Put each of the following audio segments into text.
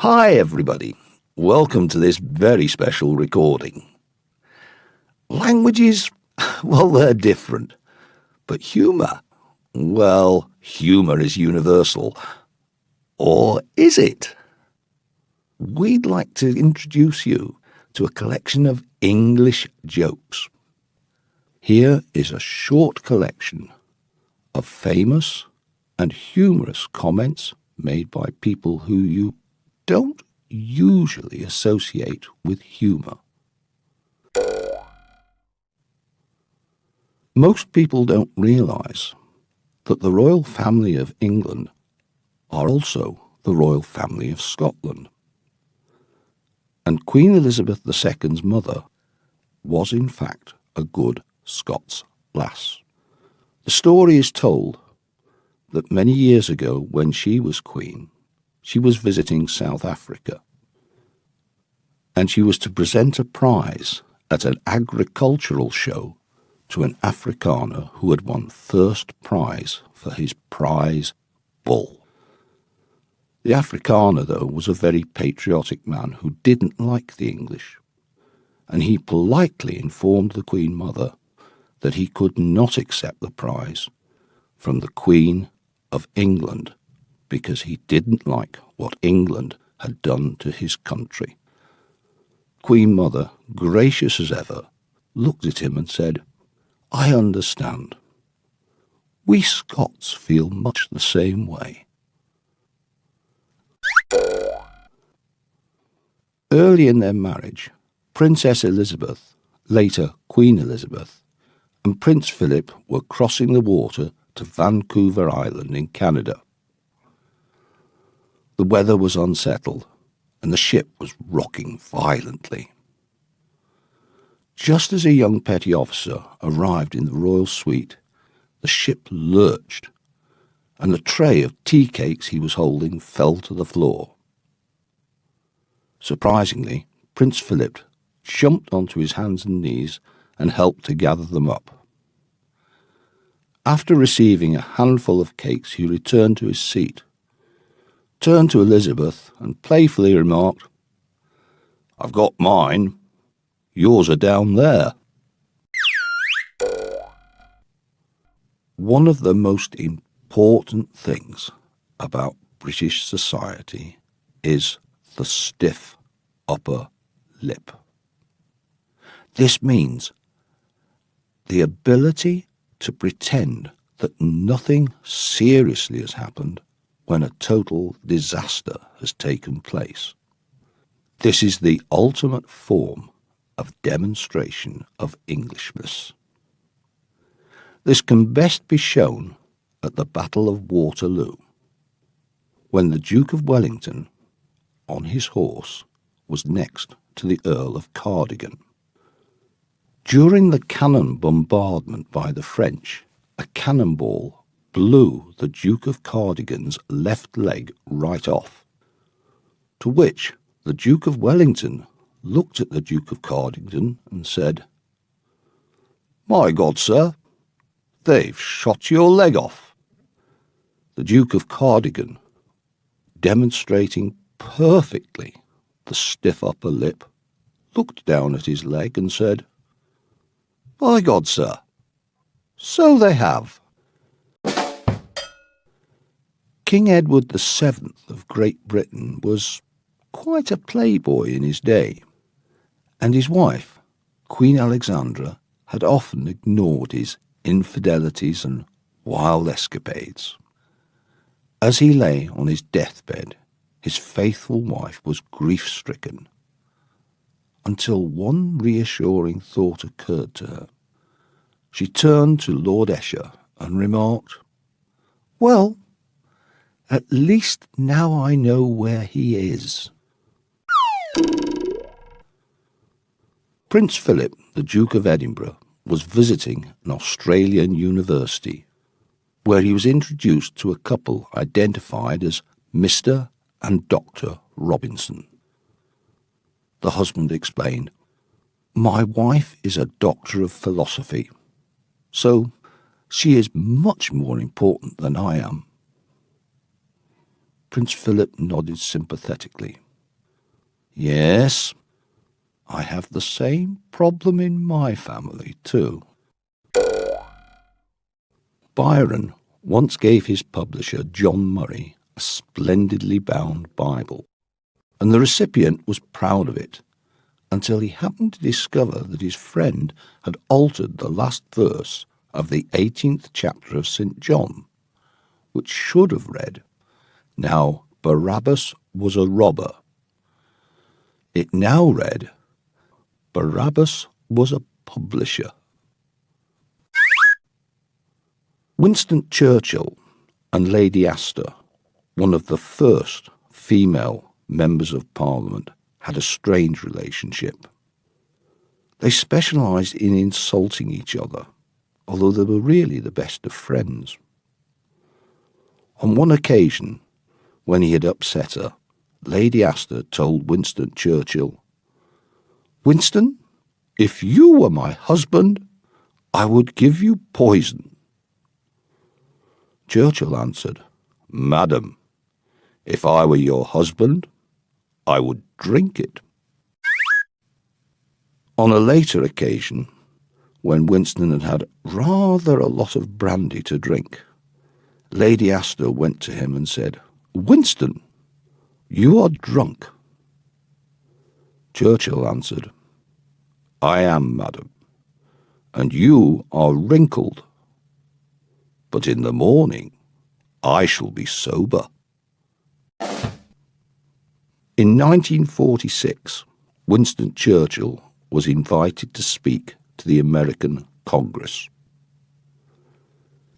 Hi everybody, welcome to this very special recording. Languages, well, they're different, but humour, well, humour is universal. Or is it? We'd like to introduce you to a collection of English jokes. Here is a short collection of famous and humorous comments made by people who you don't usually associate with humour. Most people don't realise that the royal family of England are also the royal family of Scotland. And Queen Elizabeth II's mother was in fact a good Scots lass. The story is told that many years ago when she was queen, she was visiting South Africa, and she was to present a prize at an agricultural show to an Afrikaner who had won first prize for his prize bull. The Afrikaner, though, was a very patriotic man who didn't like the English, and he politely informed the Queen Mother that he could not accept the prize from the Queen of England because he didn't like what England had done to his country. Queen Mother, gracious as ever, looked at him and said, "I understand. We Scots feel much the same way." Early in their marriage, Princess Elizabeth, later Queen Elizabeth, and Prince Philip were crossing the water to Vancouver Island in Canada. The weather was unsettled, and the ship was rocking violently. Just as a young petty officer arrived in the royal suite, the ship lurched, and the tray of tea cakes he was holding fell to the floor. Surprisingly, Prince Philip jumped onto his hands and knees and helped to gather them up. After receiving a handful of cakes, he returned to his seat, turned to Elizabeth and playfully remarked, "I've got mine. Yours are down there." One of the most important things about British society is the stiff upper lip. This means the ability to pretend that nothing seriously has happened when a total disaster has taken place. This is the ultimate form of demonstration of Englishness. This can best be shown at the Battle of Waterloo, when the Duke of Wellington, on his horse, was next to the Earl of Cardigan. During the cannon bombardment by the French, a cannonball blew the Duke of Cardigan's left leg right off, to which the Duke of Wellington looked at the Duke of Cardigan and said, "My God, sir, they've shot your leg off." The Duke of Cardigan, demonstrating perfectly the stiff upper lip, looked down at his leg and said, "By God, sir, so they have." King Edward VII of Great Britain was quite a playboy in his day, and his wife, Queen Alexandra, had often ignored his infidelities and wild escapades. As he lay on his deathbed, his faithful wife was grief-stricken, until one reassuring thought occurred to her. She turned to Lord Esher and remarked, "Well, at least now I know where he is." Prince Philip, the Duke of Edinburgh, was visiting an Australian university, where he was introduced to a couple identified as Mr. and Dr. Robinson. The husband explained, "My wife is a doctor of philosophy, so she is much more important than I am." Prince Philip nodded sympathetically Yes, I have the same problem in my family too. Byron once gave his publisher, John Murray, a splendidly bound Bible, and the recipient was proud of it until he happened to discover that his friend had altered the last verse of the 18th chapter of St. John, which should have read, "Now Barabbas was a robber." It now read, "Barabbas was a publisher." Winston Churchill and Lady Astor, one of the first female members of Parliament, had a strange relationship. They specialised in insulting each other, although they were really the best of friends. On one occasion, when he had upset her, Lady Astor told Winston Churchill, "Winston, if you were my husband, I would give you poison." Churchill answered, "Madam, if I were your husband, I would drink it." On a later occasion, when Winston had had rather a lot of brandy to drink, Lady Astor went to him and said, "Winston, you are drunk." Churchill answered, "I am, madam, and you are wrinkled, but in the morning I shall be sober." In 1946, Winston Churchill was invited to speak to the American Congress.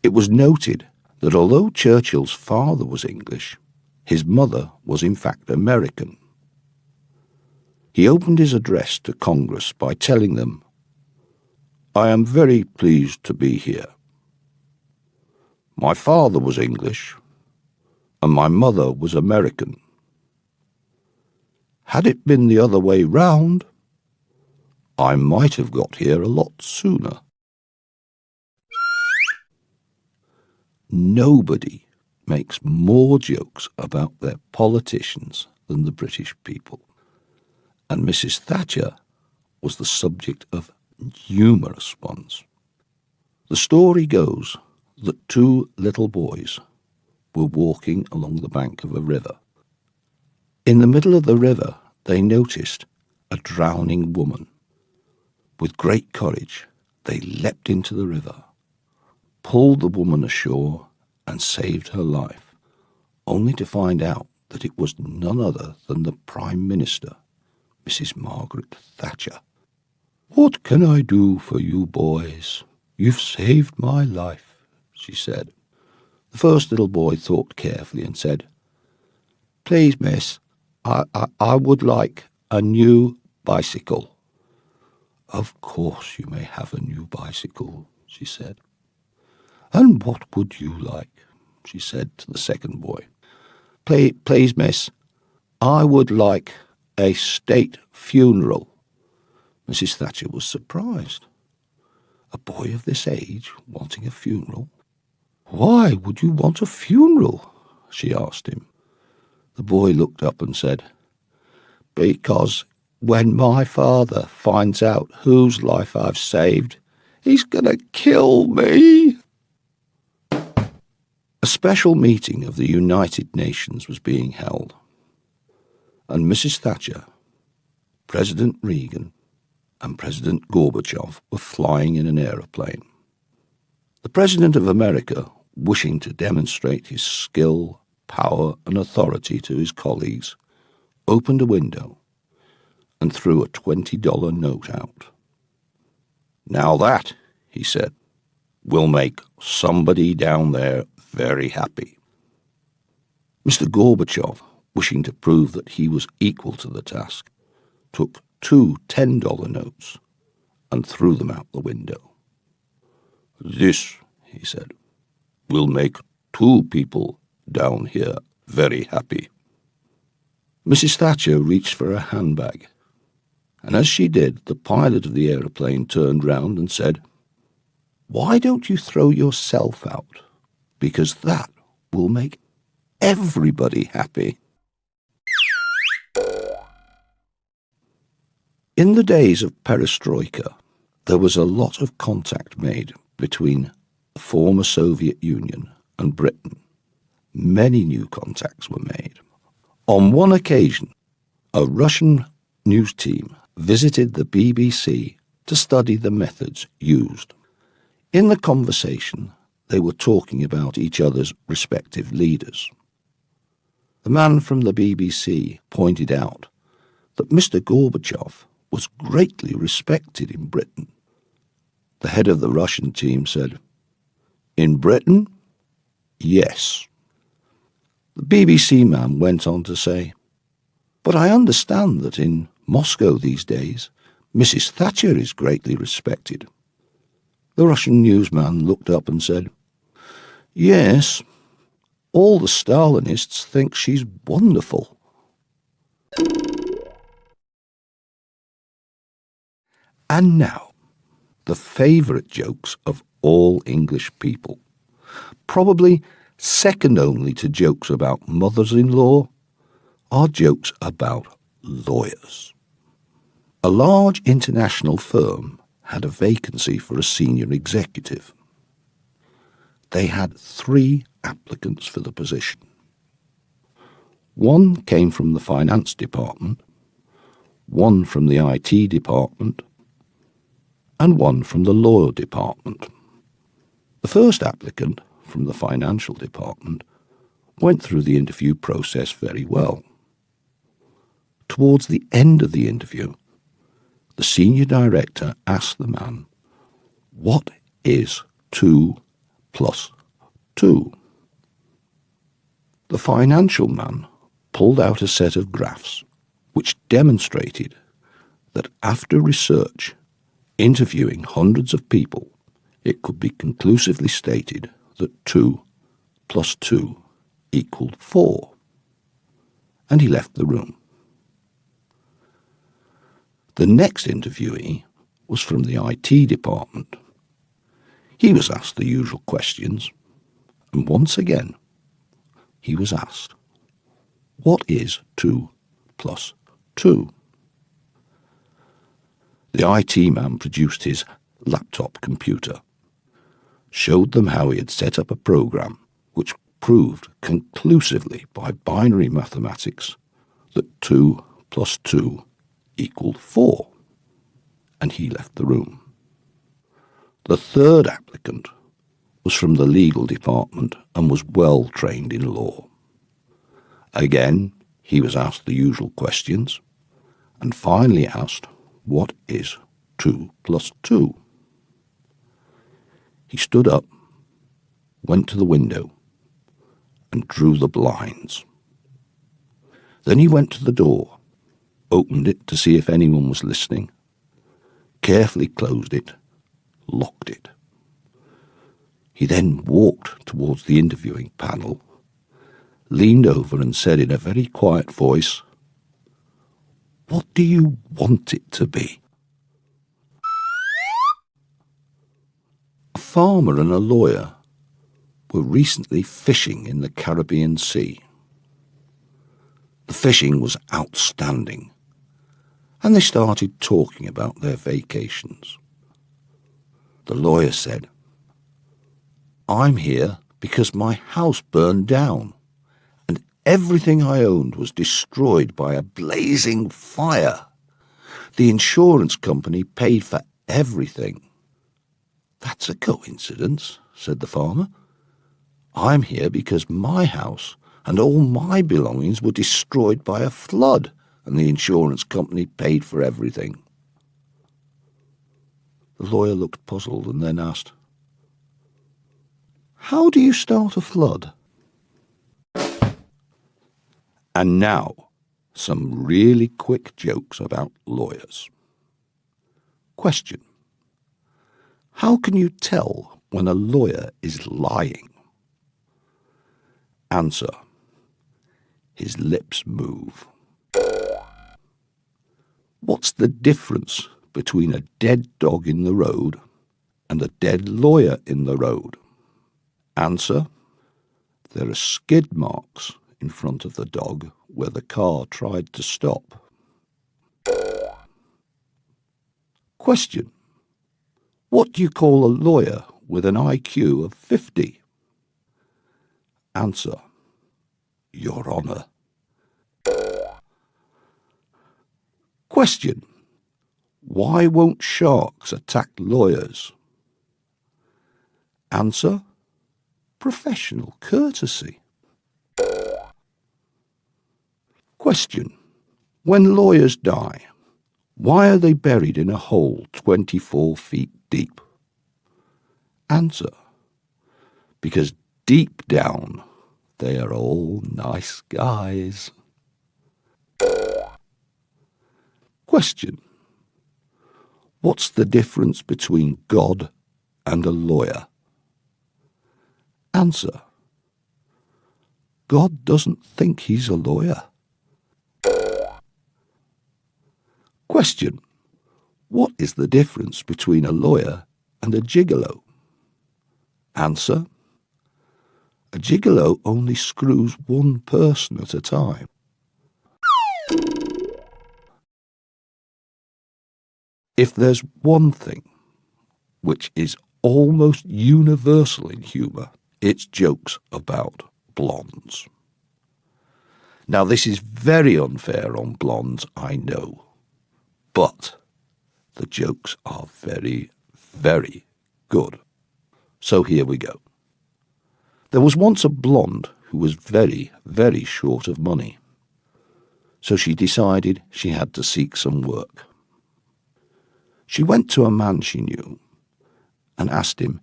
It was noted that although Churchill's father was English, his mother was in fact American. He opened his address to Congress by telling them, "I am very pleased to be here. My father was English, and my mother was American. Had it been the other way round, I might have got here a lot sooner." Nobody makes more jokes about their politicians than the British people, and Mrs. Thatcher was the subject of numerous ones. The story goes that two little boys were walking along the bank of a river. In the middle of the river, they noticed a drowning woman. With great courage, they leapt into the river, pulled the woman ashore and saved her life, only to find out that it was none other than the Prime Minister, Mrs. Margaret Thatcher. "What can I do for you boys? You've saved my life," she said. The first little boy thought carefully and said, "Please, miss, I would like a new bicycle." "Of course you may have a new bicycle," she said. "And what would you like?" she said to the second boy. Please, miss, I would like a state funeral." Mrs. Thatcher was surprised. A boy of this age wanting a funeral? "Why would you want a funeral?" she asked him. The boy looked up and said, "Because when my father finds out whose life I've saved, he's going to kill me." A special meeting of the United Nations was being held, and Mrs. Thatcher, President Reagan, and President Gorbachev were flying in an aeroplane. The President of America, wishing to demonstrate his skill, power, and authority to his colleagues, opened a window and threw a $20 note out. "Now that," he said, "will make somebody down there very happy." Mr. Gorbachev, wishing to prove that he was equal to the task, took two $10 notes and threw them out the window. "This," he said, "will make two people down here very happy." Mrs. Thatcher reached for her handbag, and as she did, the pilot of the aeroplane turned round and said, "Why don't you throw yourself out? Because that will make everybody happy." In the days of perestroika, there was a lot of contact made between the former Soviet Union and Britain. Many new contacts were made. On one occasion, a Russian news team visited the BBC to study the methods used. In the conversation, they were talking about each other's respective leaders. The man from the BBC pointed out that Mr. Gorbachev was greatly respected in Britain. The head of the Russian team said, "In Britain? Yes." The BBC man went on to say, "But I understand that in Moscow these days, Mrs. Thatcher is greatly respected." The Russian newsman looked up and said, "Yes, all the Stalinists think she's wonderful." And now, the favourite jokes of all English people, probably second only to jokes about mothers-in-law, are jokes about lawyers. A large international firm had a vacancy for a senior executive. They had 3 applicants for the position. One came from the finance department, one from the IT department, and one from the law department. The first applicant, from the financial department, went through the interview process very well. Towards the end of the interview, the senior director asked the man, "What is 2 plus 2? The financial man pulled out a set of graphs which demonstrated that after research, interviewing hundreds of people, it could be conclusively stated that 2 plus 2 equaled 4. And he left the room. The next interviewee was from the IT department. He was asked the usual questions, and once again he was asked, "What is 2 plus 2? The IT man produced his laptop computer, showed them how he had set up a program which proved conclusively by binary mathematics that 2 plus 2 equaled 4, and he left the room. The third applicant was from the legal department and was well trained in law. Again, he was asked the usual questions, and finally asked, "What is 2 plus 2? He stood up, went to the window, and drew the blinds. Then he went to the door, opened it to see if anyone was listening, carefully closed it, locked it. He then walked towards the interviewing panel, leaned over and said in a very quiet voice, 'What do you want it to be?' A farmer and a lawyer were recently fishing in the Caribbean Sea. The fishing was outstanding, and they started talking about their vacations. The lawyer said, 'I'm here because my house burned down, and everything I owned was destroyed by a blazing fire. The insurance company paid for everything.' 'That's a coincidence,' said the farmer. 'I'm here because my house and all my belongings were destroyed by a flood, and the insurance company paid for everything.' The lawyer looked puzzled and then asked, 'How do you start a flood?' And now, some really quick jokes about lawyers. Question: how can you tell when a lawyer is lying? Answer: his lips move. What's the difference between a dead dog in the road and a dead lawyer in the road? Answer: there are skid marks in front of the dog where the car tried to stop. Question. What do you call a lawyer with an IQ of 50? Answer. Your Honour. Question. Why won't sharks attack lawyers? Answer. Professional courtesy. Question. When lawyers die, why are they buried in a hole 24 feet deep? Answer. Because deep down, they are all nice guys. Question. What's the difference between God and a lawyer? Answer. God doesn't think he's a lawyer. Question. What is the difference between a lawyer and a gigolo? Answer. A gigolo only screws one person at a time. If there's one thing which is almost universal in humour, it's jokes about blondes. Now, this is very unfair on blondes, I know, but the jokes are very, very good. So here we go. There was once a blonde who was very, very short of money. So she decided she had to seek some work. She went to a man she knew and asked him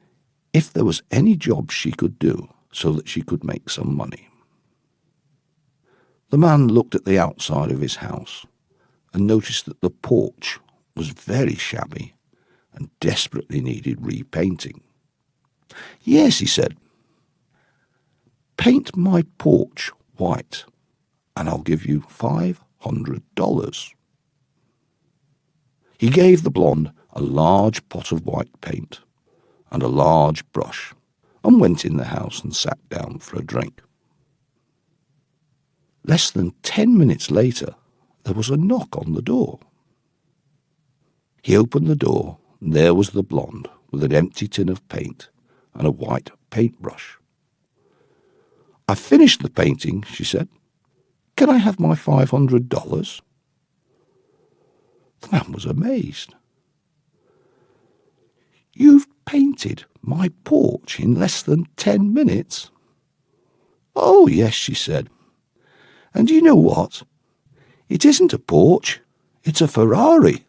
if there was any job she could do so that she could make some money. The man looked at the outside of his house and noticed that the porch was very shabby and desperately needed repainting. Yes, he said, paint my porch white and I'll give you $500. He gave the blonde a large pot of white paint and a large brush and went in the house and sat down for a drink. Less than 10 minutes later, there was a knock on the door. He opened the door, and there was the blonde with an empty tin of paint and a white paintbrush. "I've finished the painting," she said. "Can I have my $500? The man was amazed. "You've painted my porch in less than 10 minutes? "Oh, yes," she said. "And you know what? It isn't a porch, it's a Ferrari."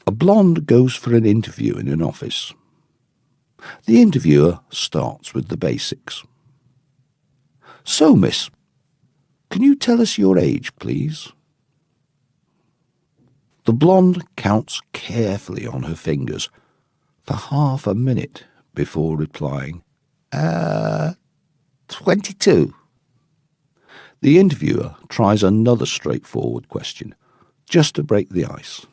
A blonde goes for an interview in an office. The interviewer starts with the basics. "So, miss, can you tell us your age, please?" The blonde counts carefully on her fingers for half a minute before replying, 22. The interviewer tries another straightforward question, just to break the ice.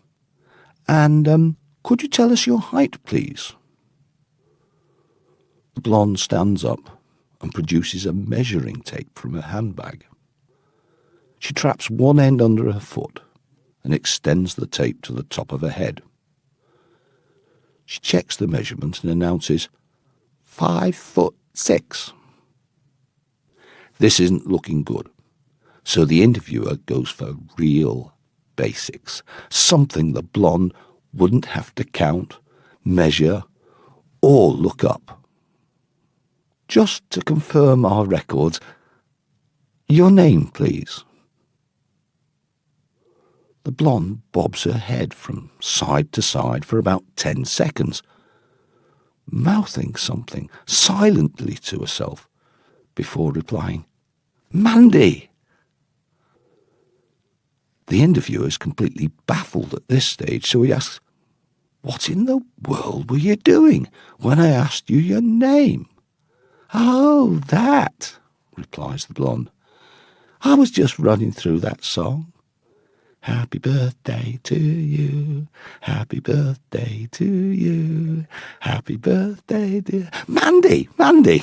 "And, could you tell us your height, please?" The blonde stands up and produces a measuring tape from her handbag. She traps one end under her foot and extends the tape to the top of her head. She checks the measurement and announces, 5'6". This isn't looking good, so the interviewer goes for real basics, something the blonde wouldn't have to count, measure, or look up. "Just to confirm our records, your name, please." The blonde bobs her head from side to side for about 10 seconds, mouthing something silently to herself before replying, "Mandy." The interviewer is completely baffled at this stage, so he asks, "What in the world were you doing when I asked you your name?" "Oh, that," replies the blonde. "I was just running through that song. Happy birthday to you, happy birthday to you, happy birthday dear..." "Mandy, Mandy!"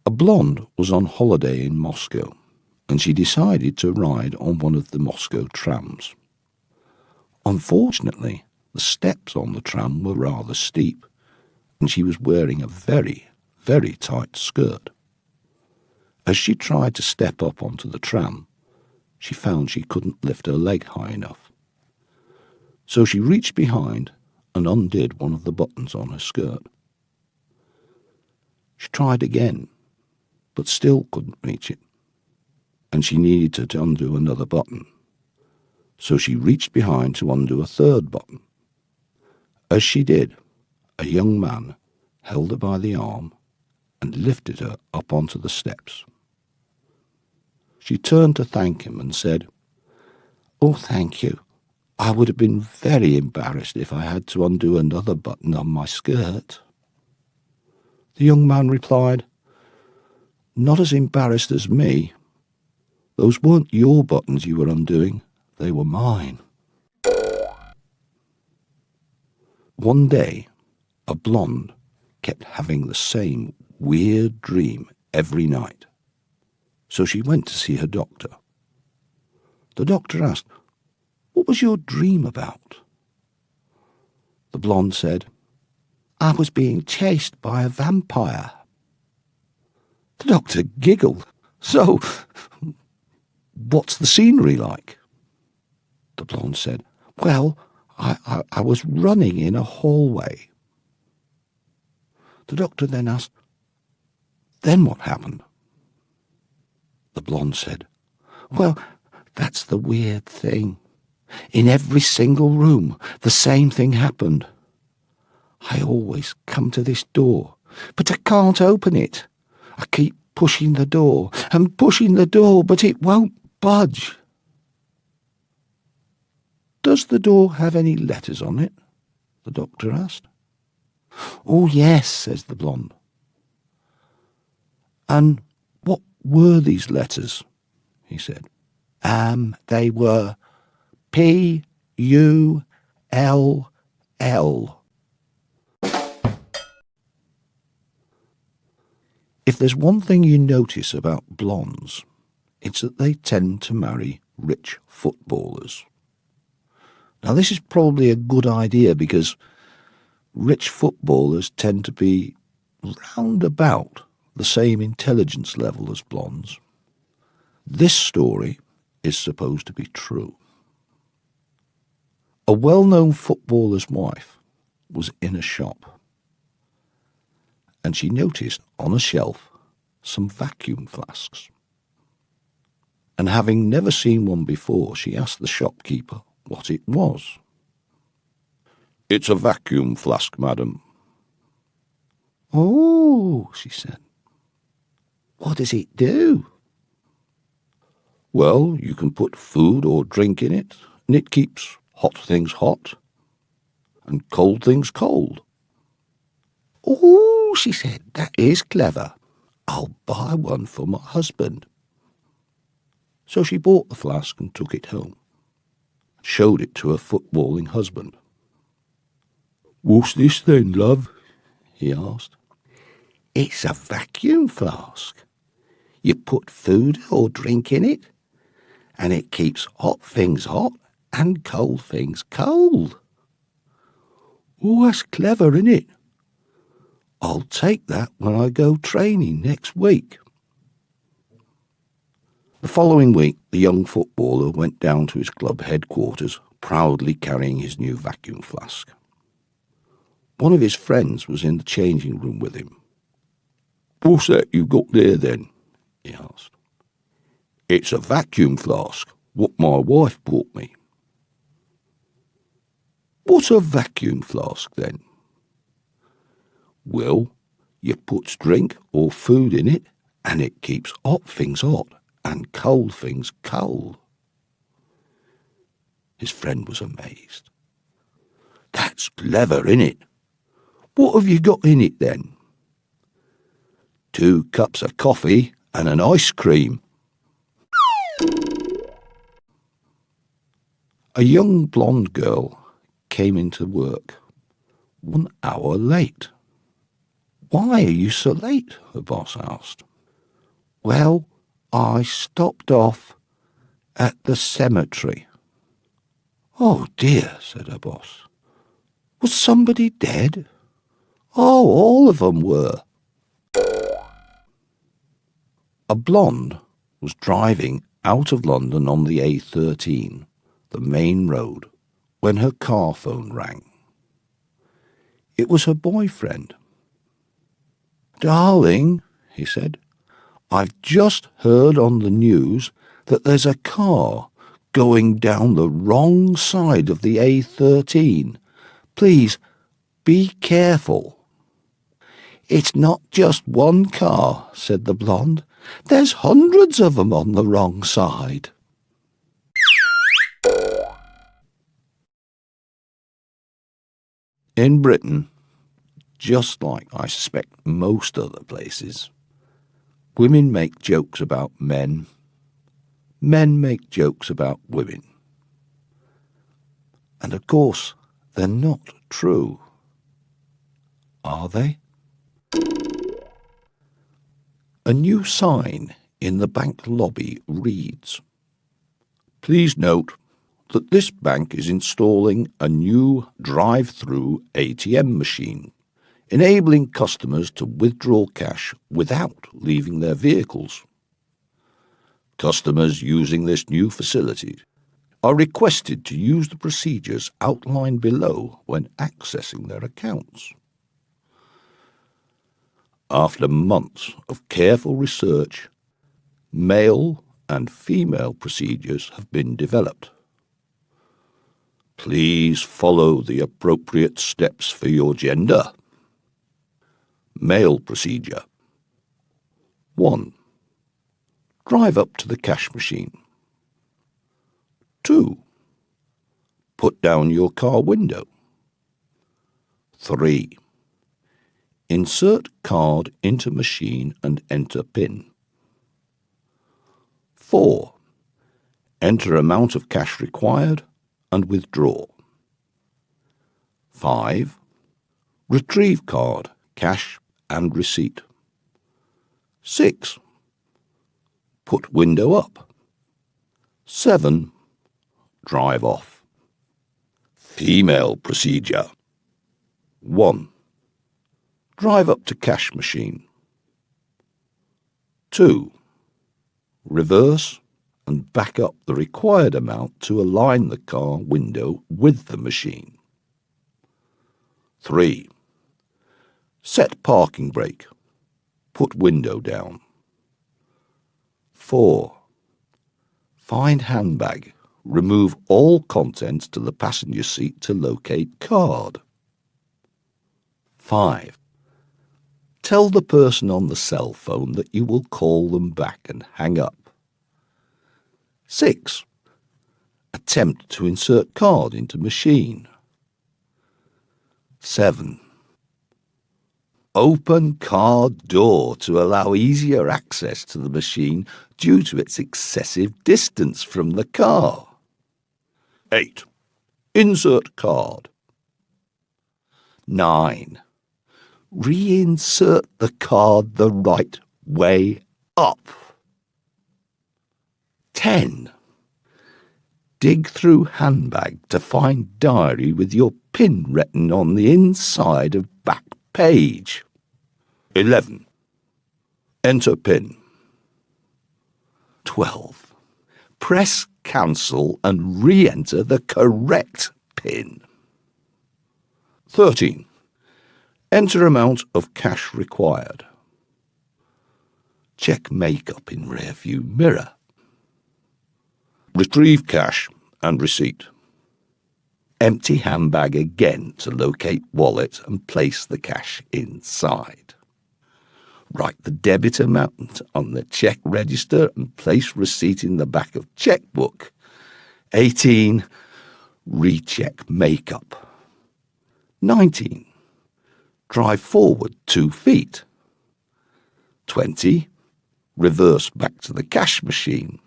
A blonde was on holiday in Moscow and she decided to ride on one of the Moscow trams. Unfortunately, the steps on the tram were rather steep, and she was wearing a very, very tight skirt. As she tried to step up onto the tram, she found she couldn't lift her leg high enough. So she reached behind and undid one of the buttons on her skirt. She tried again, but still couldn't reach it, and she needed to undo another button. So she reached behind to undo a third button. As she did, a young man held her by the arm and lifted her up onto the steps. She turned to thank him and said, "Oh, thank you. I would have been very embarrassed if I had to undo another button on my skirt." The young man replied, "Not as embarrassed as me. Those weren't your buttons you were undoing, they were mine." One day, a blonde kept having the same weird dream every night. So she went to see her doctor. The doctor asked, "What was your dream about?" The blonde said, "I was being chased by a vampire." The doctor giggled. "So, what's the scenery like?" The blonde said, "Well, I was running in a hallway." The doctor then asked, "Then what happened?" The blonde said, "Well, that's the weird thing. In every single room, the same thing happened. I always come to this door, but I can't open it. I keep pushing the door and pushing the door, but it won't budge." "Does the door have any letters on it?" the doctor asked. "Oh, yes," says the blonde. "And what were these letters?" he said. They were P-U-L-L." If there's one thing you notice about blondes, it's that they tend to marry rich footballers. Now, this is probably a good idea because rich footballers tend to be round about the same intelligence level as blondes. This story is supposed to be true. A well-known footballer's wife was in a shop, and she noticed on a shelf some vacuum flasks. And having never seen one before, she asked the shopkeeper what it was. "It's a vacuum flask, madam." "Oh," she said. "What does it do?" "Well, you can put food or drink in it, and it keeps hot things hot and cold things cold." "Oh," she said, "that is clever. I'll buy one for my husband." So she bought the flask and took it home, showed it to her footballing husband. "What's this then, love?" he asked. "It's a vacuum flask. You put food or drink in it, and it keeps hot things hot and cold things cold." "Oh, that's clever, isn't it? I'll take that when I go training next week." The following week, the young footballer went down to his club headquarters, proudly carrying his new vacuum flask. One of his friends was in the changing room with him. "What's that you got there, then?" he asked. "It's a vacuum flask, what my wife bought me." "What's a vacuum flask, then?" "Well, you put drink or food in it, and it keeps hot things hot and cold things cold." His friend was amazed. "That's clever, innit? What have you got in it, then?" "2 cups of coffee and an ice cream." A young blonde girl came into work 1 hour late. "Why are you so late?" her boss asked. "Well, I stopped off at the cemetery. Oh dear, said her boss. Was somebody dead? Oh, all of them were. A blonde was driving out of London on the A13, the main road, when her car phone rang. It was her boyfriend. Darling, he said, I've just heard on the news that there's a car going down the wrong side of the A13. Please, be careful. It's not just one car, said the blonde. There's hundreds of them on the wrong side. In Britain, just like I suspect most other places, women make jokes about men. Men make jokes about women. And of course, they're not true. Are they? A new sign in the bank lobby reads, "Please note that this bank is installing a new drive-through ATM machine, enabling customers to withdraw cash without leaving their vehicles. Customers using this new facility are requested to use the procedures outlined below when accessing their accounts." After months of careful research, male and female procedures have been developed. Please follow the appropriate steps for your gender. Male procedure. 1. Drive up to the cash machine. 2. Put down your car window. 3. Insert card into machine and enter PIN. 4. Enter amount of cash required and withdraw. 5. Retrieve card, cash and receipt. 6. Put window up. 7. Drive off. Female procedure. 1. Drive up to cash machine. 2. Reverse and back up the required amount to align the car window with the machine. 3. Set parking brake. Put window down. 4. Find handbag. Remove all contents to the passenger seat to locate card. 5. Tell the person on the cell phone that you will call them back and hang up. 6. Attempt to insert card into machine. 7. Open car door to allow easier access to the machine due to its excessive distance from the car. 8. Insert card. 9. Reinsert the card the right way up. 10. Dig through handbag to find diary with your PIN written on the inside of back page. 11. Enter PIN. 12. Press cancel and re-enter the correct PIN. 13. Enter amount of cash required. Check makeup in rearview mirror. Retrieve cash and receipt. Empty handbag again to locate wallet and place the cash inside. Write the debit amount on the check register and place receipt in the back of checkbook. 18. Recheck makeup. 19. Drive forward 2 feet. 20. Reverse back to the cash machine.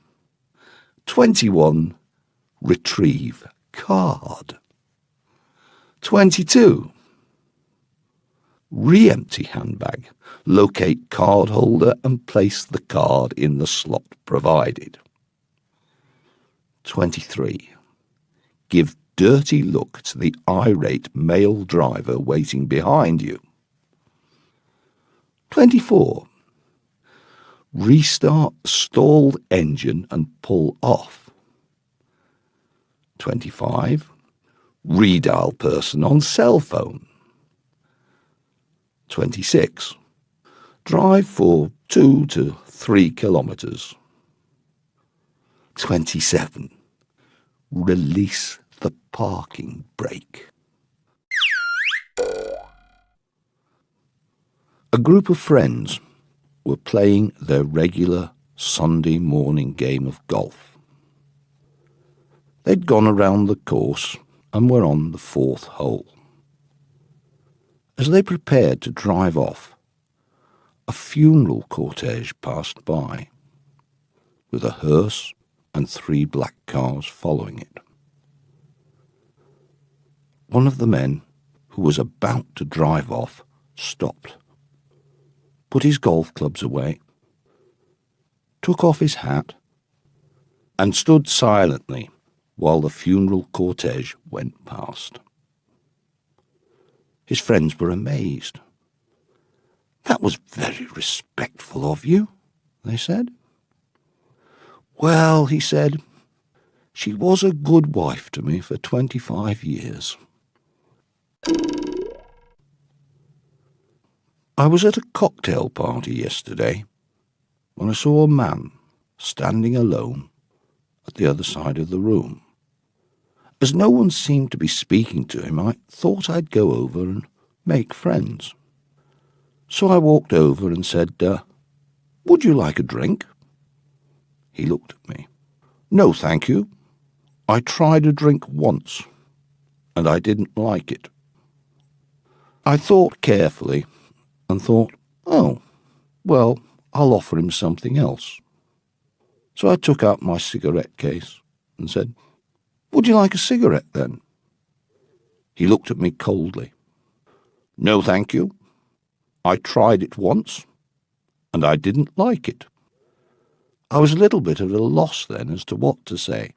21. Retrieve card. 22. Re-empty handbag. Locate card holder and place the card in the slot provided. 23. Give dirty look to the irate male driver waiting behind you. 24. Restart stalled engine and pull off. 25. Redial person on cell phone. 26. Drive for 2 to 3 kilometres. 27. Release the parking brake. A group of friends were playing their regular Sunday morning game of golf. They'd gone around the course and were on the 4th hole. As they prepared to drive off, a funeral cortege passed by, with a hearse and 3 black cars following it. One of the men, who was about to drive off, stopped, put his golf clubs away, took off his hat, and stood silently while the funeral cortege went past. His friends were amazed. "That was very respectful of you," they said. "Well," he said, "she was a good wife to me for 25 years. I was at a cocktail party yesterday when I saw a man standing alone at the other side of the room. As no one seemed to be speaking to him, I thought I'd go over and make friends. So I walked over and said, 'Would you like a drink?' He looked at me. 'No, thank you. I tried a drink once, and I didn't like it.' I thought carefully and thought, 'Oh, well, I'll offer him something else.' So I took out my cigarette case and said, 'Would you like a cigarette then?' He looked at me coldly. 'No, thank you. I tried it once, and I didn't like it.' I was a little bit at a loss then as to what to say,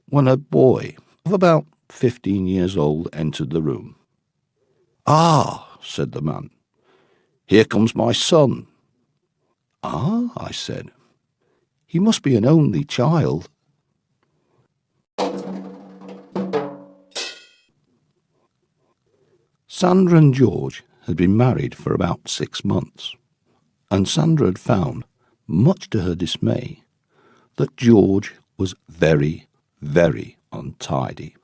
when a boy of about 15 years old entered the room. 'Ah,' said the man, 'here comes my son.' 'Ah,' I said, 'he must be an only child.' Sandra and George had been married for about 6 months, and Sandra had found, much to her dismay, that George was very, very untidy.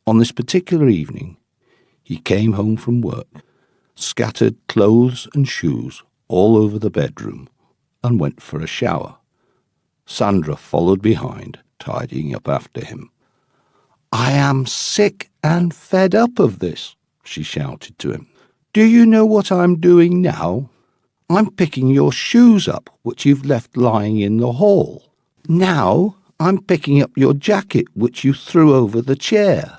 On this particular evening, he came home from work, scattered clothes and shoes all over the bedroom, and went for a shower. Sandra followed behind, tidying up after him. "I am sick and fed up of this," she shouted to him. "Do you know what I'm doing now? I'm picking your shoes up, which you've left lying in the hall. Now I'm picking up your jacket, which you threw over the chair.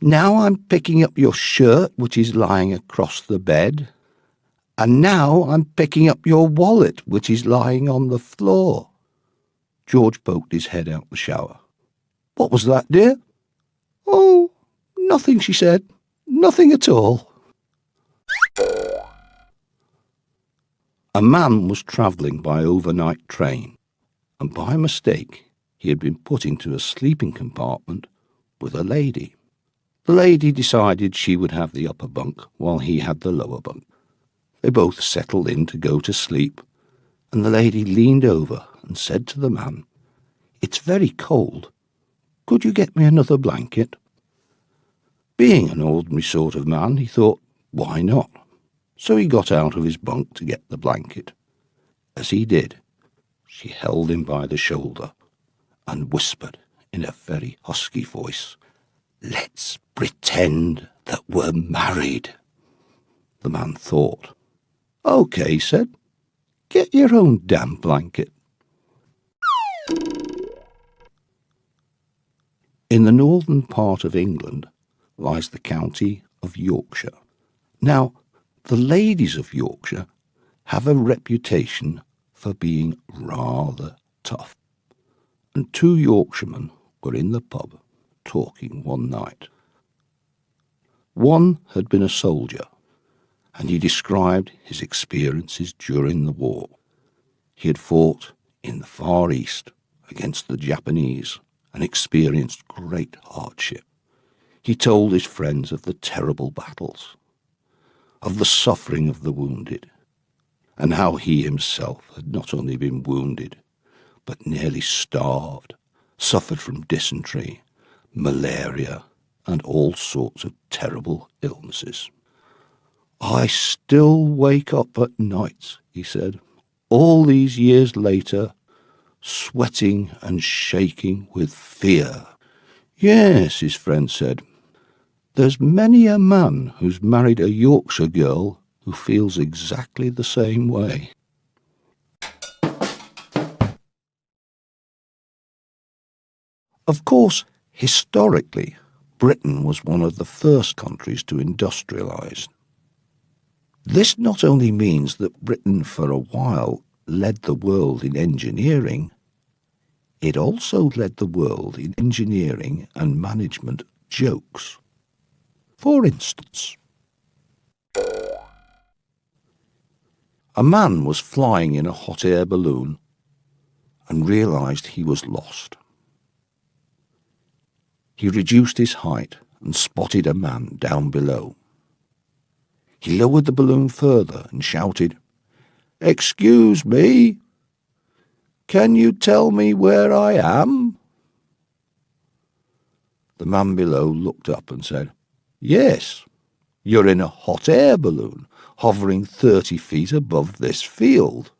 Now I'm picking up your shirt, which is lying across the bed. And now I'm picking up your wallet, which is lying on the floor." George poked his head out the shower. "What was that, dear?" "Oh, nothing," she said. "Nothing at all." A man was travelling by overnight train, and by mistake he had been put into a sleeping compartment with a lady. The lady decided she would have the upper bunk while he had the lower bunk. They both settled in to go to sleep, and the lady leaned over and said to the man, "It's very cold. Could you get me another blanket?" Being an ordinary sort of man, he thought, why not? So he got out of his bunk to get the blanket. As he did, she held him by the shoulder and whispered in a very husky voice, "Let's pretend that we're married." The man thought. "Okay," he said, "get your own damn blanket." In the northern part of England lies the county of Yorkshire. Now, the ladies of Yorkshire have a reputation for being rather tough, and two Yorkshiremen were in the pub talking one night. One had been a soldier, and he described his experiences during the war. He had fought in the Far East against the Japanese and experienced great hardship. He told his friends of the terrible battles, of the suffering of the wounded, and how he himself had not only been wounded, but nearly starved, suffered from dysentery, malaria, and all sorts of terrible illnesses. "I still wake up at night," he said, "all these years later, sweating and shaking with fear." "Yes," his friend said, "there's many a man who's married a Yorkshire girl who feels exactly the same way." Of course, historically, Britain was one of the first countries to industrialise. This not only means that Britain for a while led the world in engineering, it also led the world in engineering and management jokes. For instance, a man was flying in a hot air balloon and realised he was lost. He reduced his height and spotted a man down below. He lowered the balloon further and shouted, "Excuse me, can you tell me where I am?" The man below looked up and said, "Yes, you're in a hot air balloon hovering 30 feet above this field."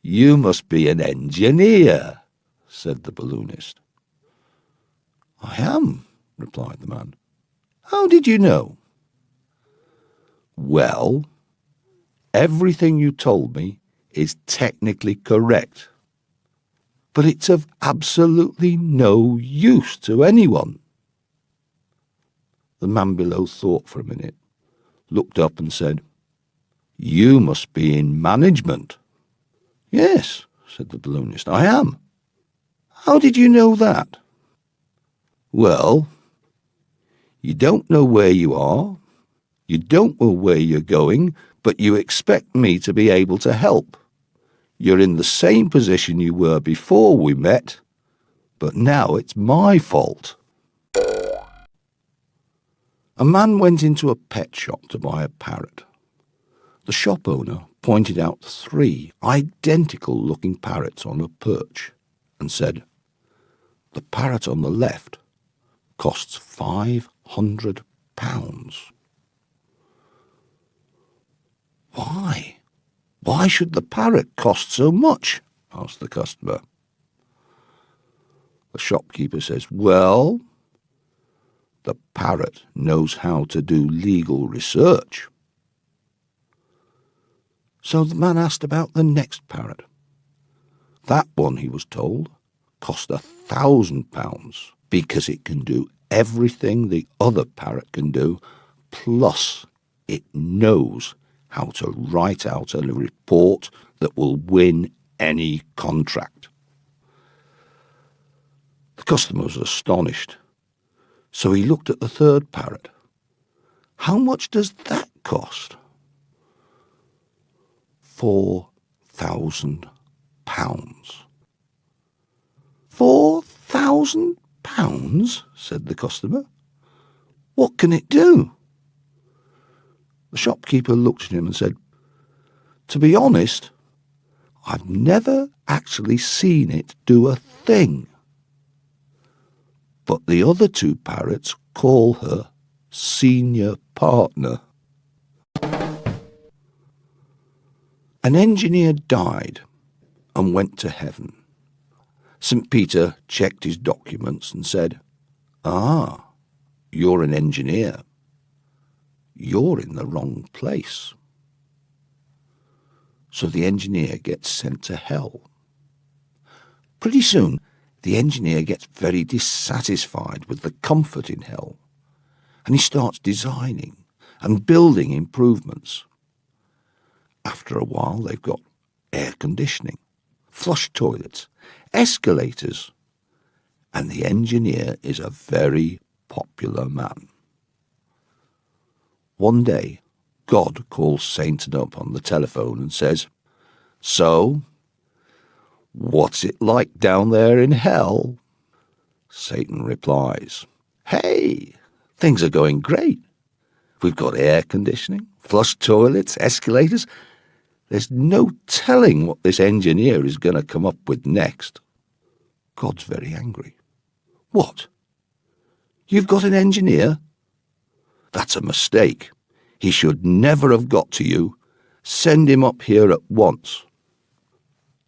"You must be an engineer," said the balloonist. "I am," replied the man. "How did you know?" "Well, everything you told me is technically correct, but it's of absolutely no use to anyone." The man below thought for a minute, looked up and said, "You must be in management." "Yes," said the balloonist, "I am." "How did you know that?" "Well, you don't know where you are, you don't know where you're going, but you expect me to be able to help. You're in the same position you were before we met, but now it's my fault." A man went into a pet shop to buy a parrot. The shop owner pointed out 3 identical-looking parrots on a perch and said, "The parrot on the left costs £500. "Why? Why should the parrot cost so much?" asked the customer. The shopkeeper says, "Well, the parrot knows how to do legal research." So the man asked about the next parrot. That one, he was told, cost £1,000 because it can do everything the other parrot can do, plus it knows how to write out a report that will win any contract. The customer was astonished, so he looked at the third parrot. "How much does that cost?" £4,000. £4,000, said the customer. "What can it do?" The shopkeeper looked at him and said, "To be honest, I've never actually seen it do a thing. But the other 2 parrots call her senior partner." An engineer died and went to heaven. St. Peter checked his documents and said, "Ah, you're an engineer. You're in the wrong place." So the engineer gets sent to hell. Pretty soon, the engineer gets very dissatisfied with the comfort in hell, and he starts designing and building improvements. After a while, they've got air conditioning, flush toilets, escalators, and the engineer is a very popular man. One day, God calls Satan up on the telephone and says, "So, what's it like down there in hell?" Satan replies, "Hey, things are going great. We've got air conditioning, flush toilets, escalators. There's no telling what this engineer is going to come up with next." God's very angry. "What? You've got an engineer? That's a mistake. He should never have got to you. Send him up here at once."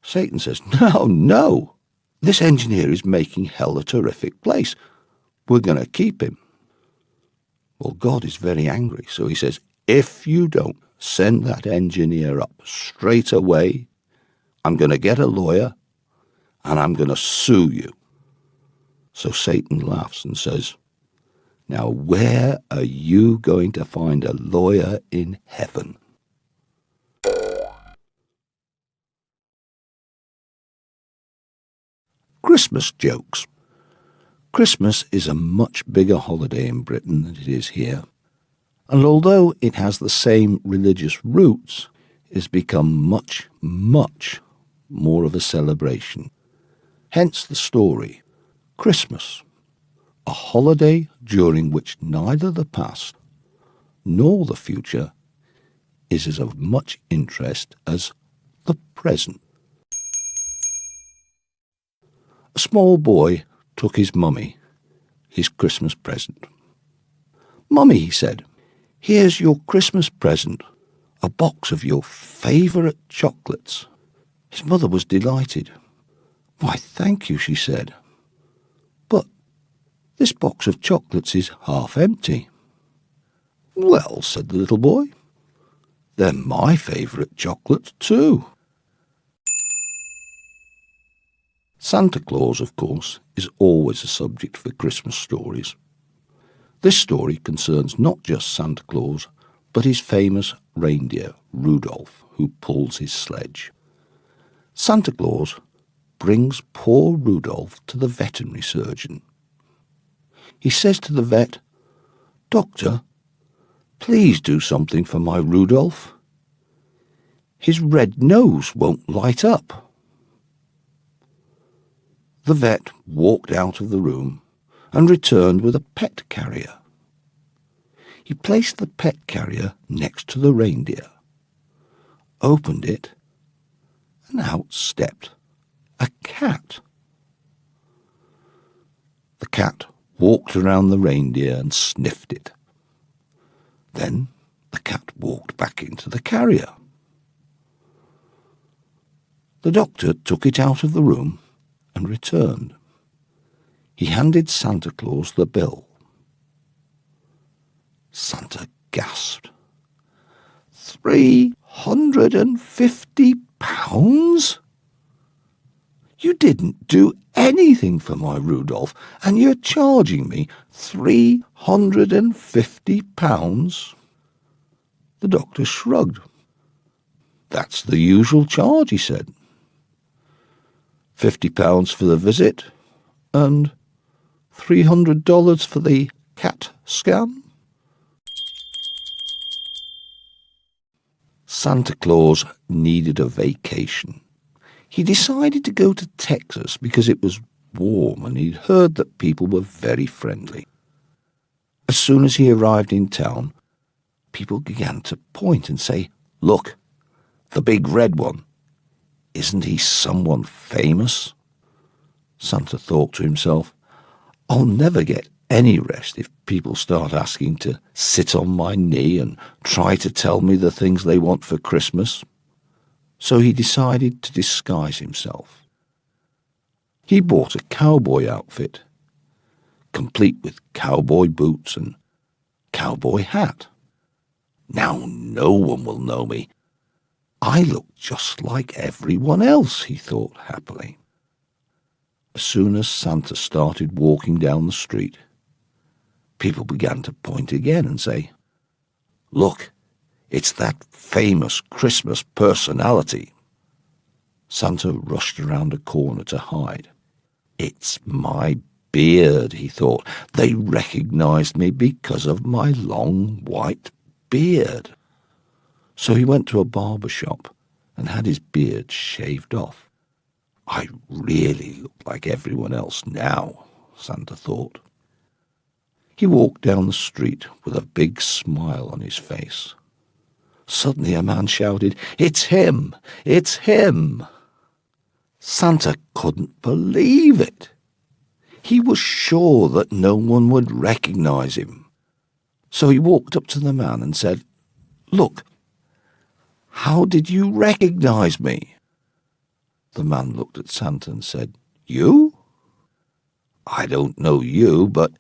Satan says, No. This engineer is making hell a terrific place. We're going to keep him." Well, God is very angry, so he says, "If you don't send that engineer up straight away, I'm going to get a lawyer and I'm going to sue you." So Satan laughs and says, "Now where are you going to find a lawyer in heaven?" Christmas jokes. Christmas is a much bigger holiday in Britain than it is here, and although it has the same religious roots, it has become much, much more of a celebration. Hence the story, Christmas, a holiday during which neither the past nor the future is as of much interest as the present. A small boy took his mummy his Christmas present. "Mummy," he said, "here's your Christmas present, a box of your favourite chocolates." His mother was delighted. "Why, thank you," she said. "But this box of chocolates is half empty." "Well," said the little boy, "they're my favourite chocolates too." Santa Claus, of course, is always a subject for Christmas stories. This story concerns not just Santa Claus, but his famous reindeer, Rudolph, who pulls his sledge. Santa Claus brings poor Rudolph to the veterinary surgeon. He says to the vet, "Doctor, please do something for my Rudolph. His red nose won't light up." The vet walked out of the room and returned with a pet carrier. He placed the pet carrier next to the reindeer, opened it, and out stepped a cat. The cat walked around the reindeer and sniffed it. Then the cat walked back into the carrier. The doctor took it out of the room and returned. He handed Santa Claus the bill. Santa gasped. £350? You didn't do anything for my Rudolph, and you're charging me £350? The doctor shrugged. "That's the usual charge," he said. £50 for the visit, and $300 for the CAT scan. Santa Claus needed a vacation. He decided to go to Texas because it was warm and he'd heard that people were very friendly. As soon as he arrived in town, people began to point and say, "Look, the big red one. Isn't he someone famous?" Santa thought to himself, "I'll never get any rest if people start asking to sit on my knee and try to tell me the things they want for Christmas." So he decided to disguise himself. He bought a cowboy outfit, complete with cowboy boots and cowboy hat. "Now no one will know me. I look just like everyone else," he thought happily. As soon as Santa started walking down the street, People began to point again and say, "Look, it's that famous Christmas personality." Santa rushed around a corner to hide. "It's my beard," he thought. "They recognized me because of my long white beard." So he went to a barber shop and had his beard shaved off. "I really look like everyone else now," Santa thought. He walked down the street with a big smile on his face. Suddenly a man shouted, "It's him! It's him!" Santa couldn't believe it. He was sure that no one would recognize him. So he walked up to the man and said, "Look, how did you recognize me?" The man looked at Santa and said, "You? I don't know you, but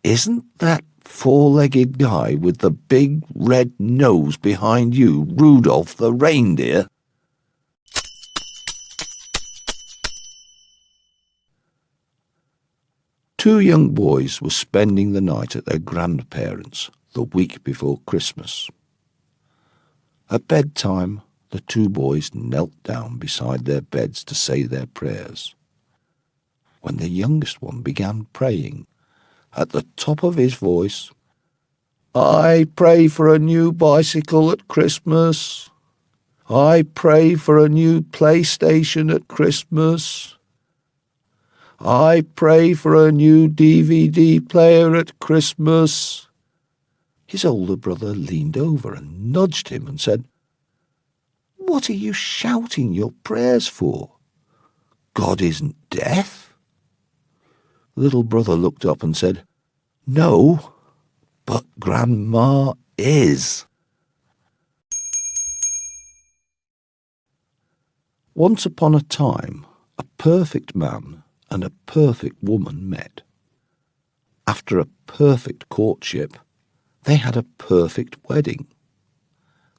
isn't that four-legged guy with the big red nose behind you Rudolph the reindeer?" Two young boys were spending the night at their grandparents' the week before Christmas. At bedtime, the two boys knelt down beside their beds to say their prayers. When the youngest one began praying, at the top of his voice, "I pray for a new bicycle at Christmas. I pray for a new PlayStation at Christmas. I pray for a new DVD player at Christmas." His older brother leaned over and nudged him and said, "What are you shouting your prayers for? God isn't deaf." The little brother looked up and said, "No, but Grandma is." Once upon a time, a perfect man and a perfect woman met. After a perfect courtship, they had a perfect wedding.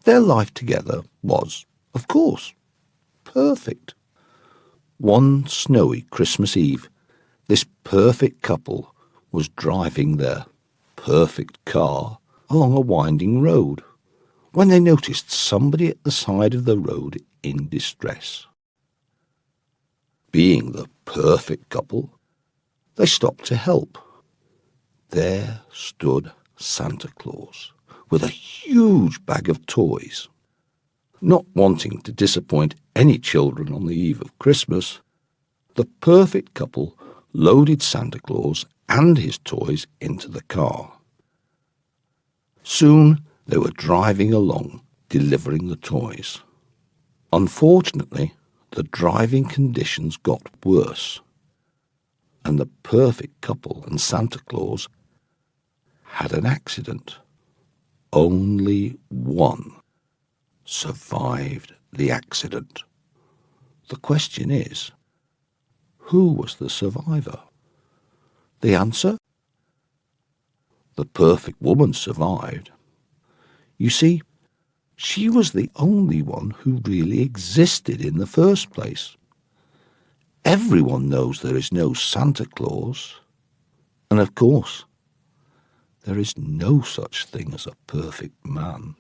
Their life together was, of course, perfect. One snowy Christmas Eve, this perfect couple was driving their perfect car along a winding road when they noticed somebody at the side of the road in distress. Being the perfect couple, they stopped to help. There stood Santa Claus with a huge bag of toys. Not wanting to disappoint any children on the eve of Christmas, the perfect couple loaded Santa Claus and his toys into the car. Soon they were driving along, delivering the toys. Unfortunately, the driving conditions got worse, and the perfect couple and Santa Claus had an accident. Only one survived the accident. The question is, who was the survivor? The answer? The perfect woman survived. You see, she was the only one who really existed in the first place. Everyone knows there is no Santa Claus. And of course, there is no such thing as a perfect man.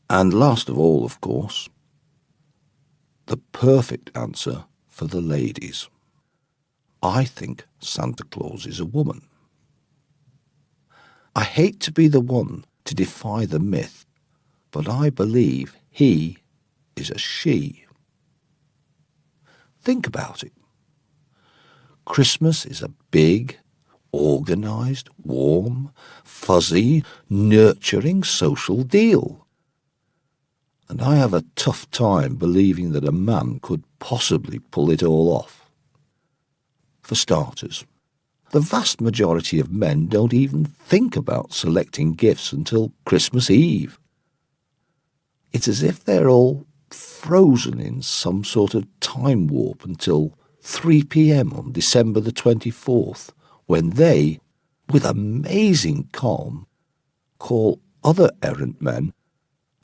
And last of all, of course, the perfect answer for the ladies. I think Santa Claus is a woman. I hate to be the one to defy the myth, but I believe he is a she. Think about it. Christmas is a big, organised, warm, fuzzy, nurturing social deal. And I have a tough time believing that a man could possibly pull it all off. For starters, the vast majority of men don't even think about selecting gifts until Christmas Eve. It's as if they're all frozen in some sort of time warp until 3 p.m. on December the 24th, when they, with amazing calm, call other errant men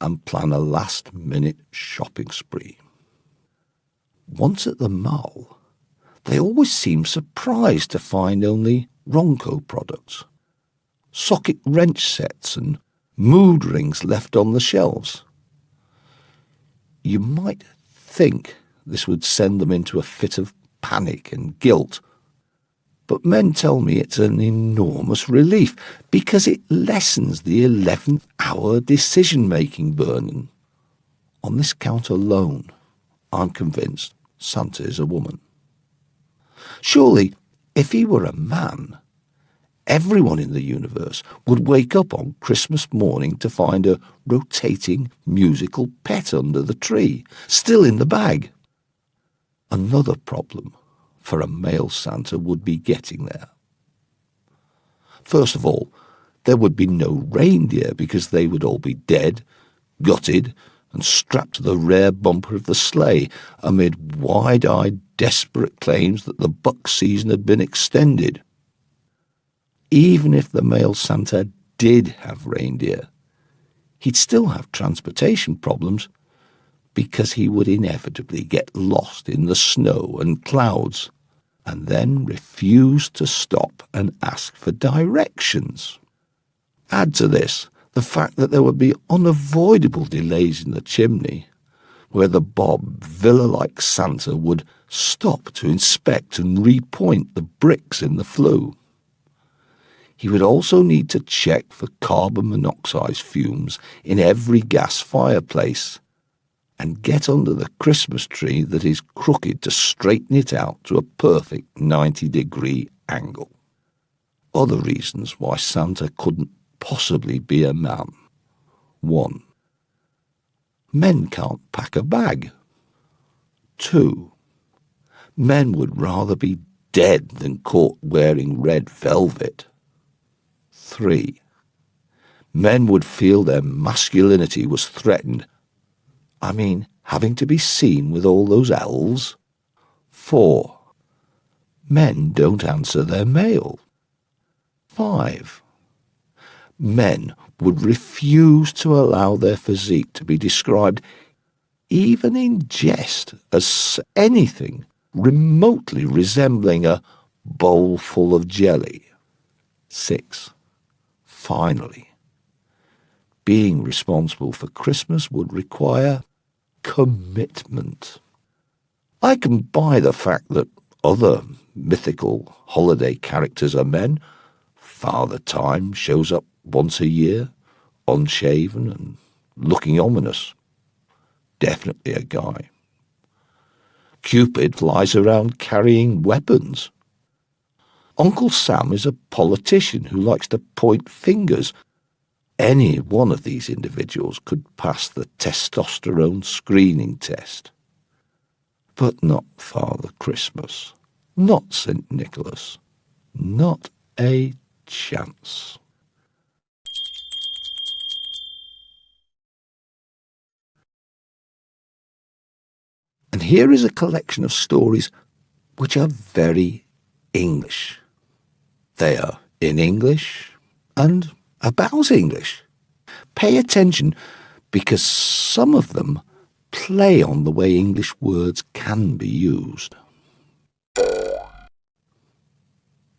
and plan a last-minute shopping spree. Once at the mall, they always seem surprised to find only Ronco products, socket wrench sets and mood rings left on the shelves. You might think this would send them into a fit of panic and guilt, but men tell me it's an enormous relief because it lessens the 11th hour decision-making burden. On this count alone, I'm convinced Santa is a woman. Surely, if he were a man, everyone in the universe would wake up on Christmas morning to find a rotating musical pet under the tree, still in the bag. Another problem for a male Santa would be getting there. First of all, there would be no reindeer because they would all be dead, gutted, and strapped to the rear bumper of the sleigh amid wide-eyed, desperate claims that the buck season had been extended. Even if the male Santa did have reindeer, he'd still have transportation problems because he would inevitably get lost in the snow and clouds and then refuse to stop and ask for directions. Add to this the fact that there would be unavoidable delays in the chimney, where the Bob villa-like Santa would stop to inspect and repoint the bricks in the flue. He would also need to check for carbon monoxide fumes in every gas fireplace and get under the Christmas tree that is crooked to straighten it out to a perfect 90-degree angle. Other reasons why Santa couldn't possibly be a man. 1. Men can't pack a bag. 2. Men would rather be dead than caught wearing red velvet. 3. Men would feel their masculinity was threatened. I mean, having to be seen with all those elves. 4. Men don't answer their mail. 5. Men would refuse to allow their physique to be described, even in jest, as anything remotely resembling a bowl full of jelly. 6. Finally, being responsible for Christmas would require commitment. I can buy the fact that other mythical holiday characters are men. Father Time shows up once a year, unshaven and looking ominous. Definitely a guy. Cupid flies around carrying weapons. Uncle Sam is a politician who likes to point fingers. Any one of these individuals could pass the testosterone screening test. But not Father Christmas, not St. Nicholas, not a chance. And here is a collection of stories which are very English. They are in English and about English. Pay attention because some of them play on the way English words can be used.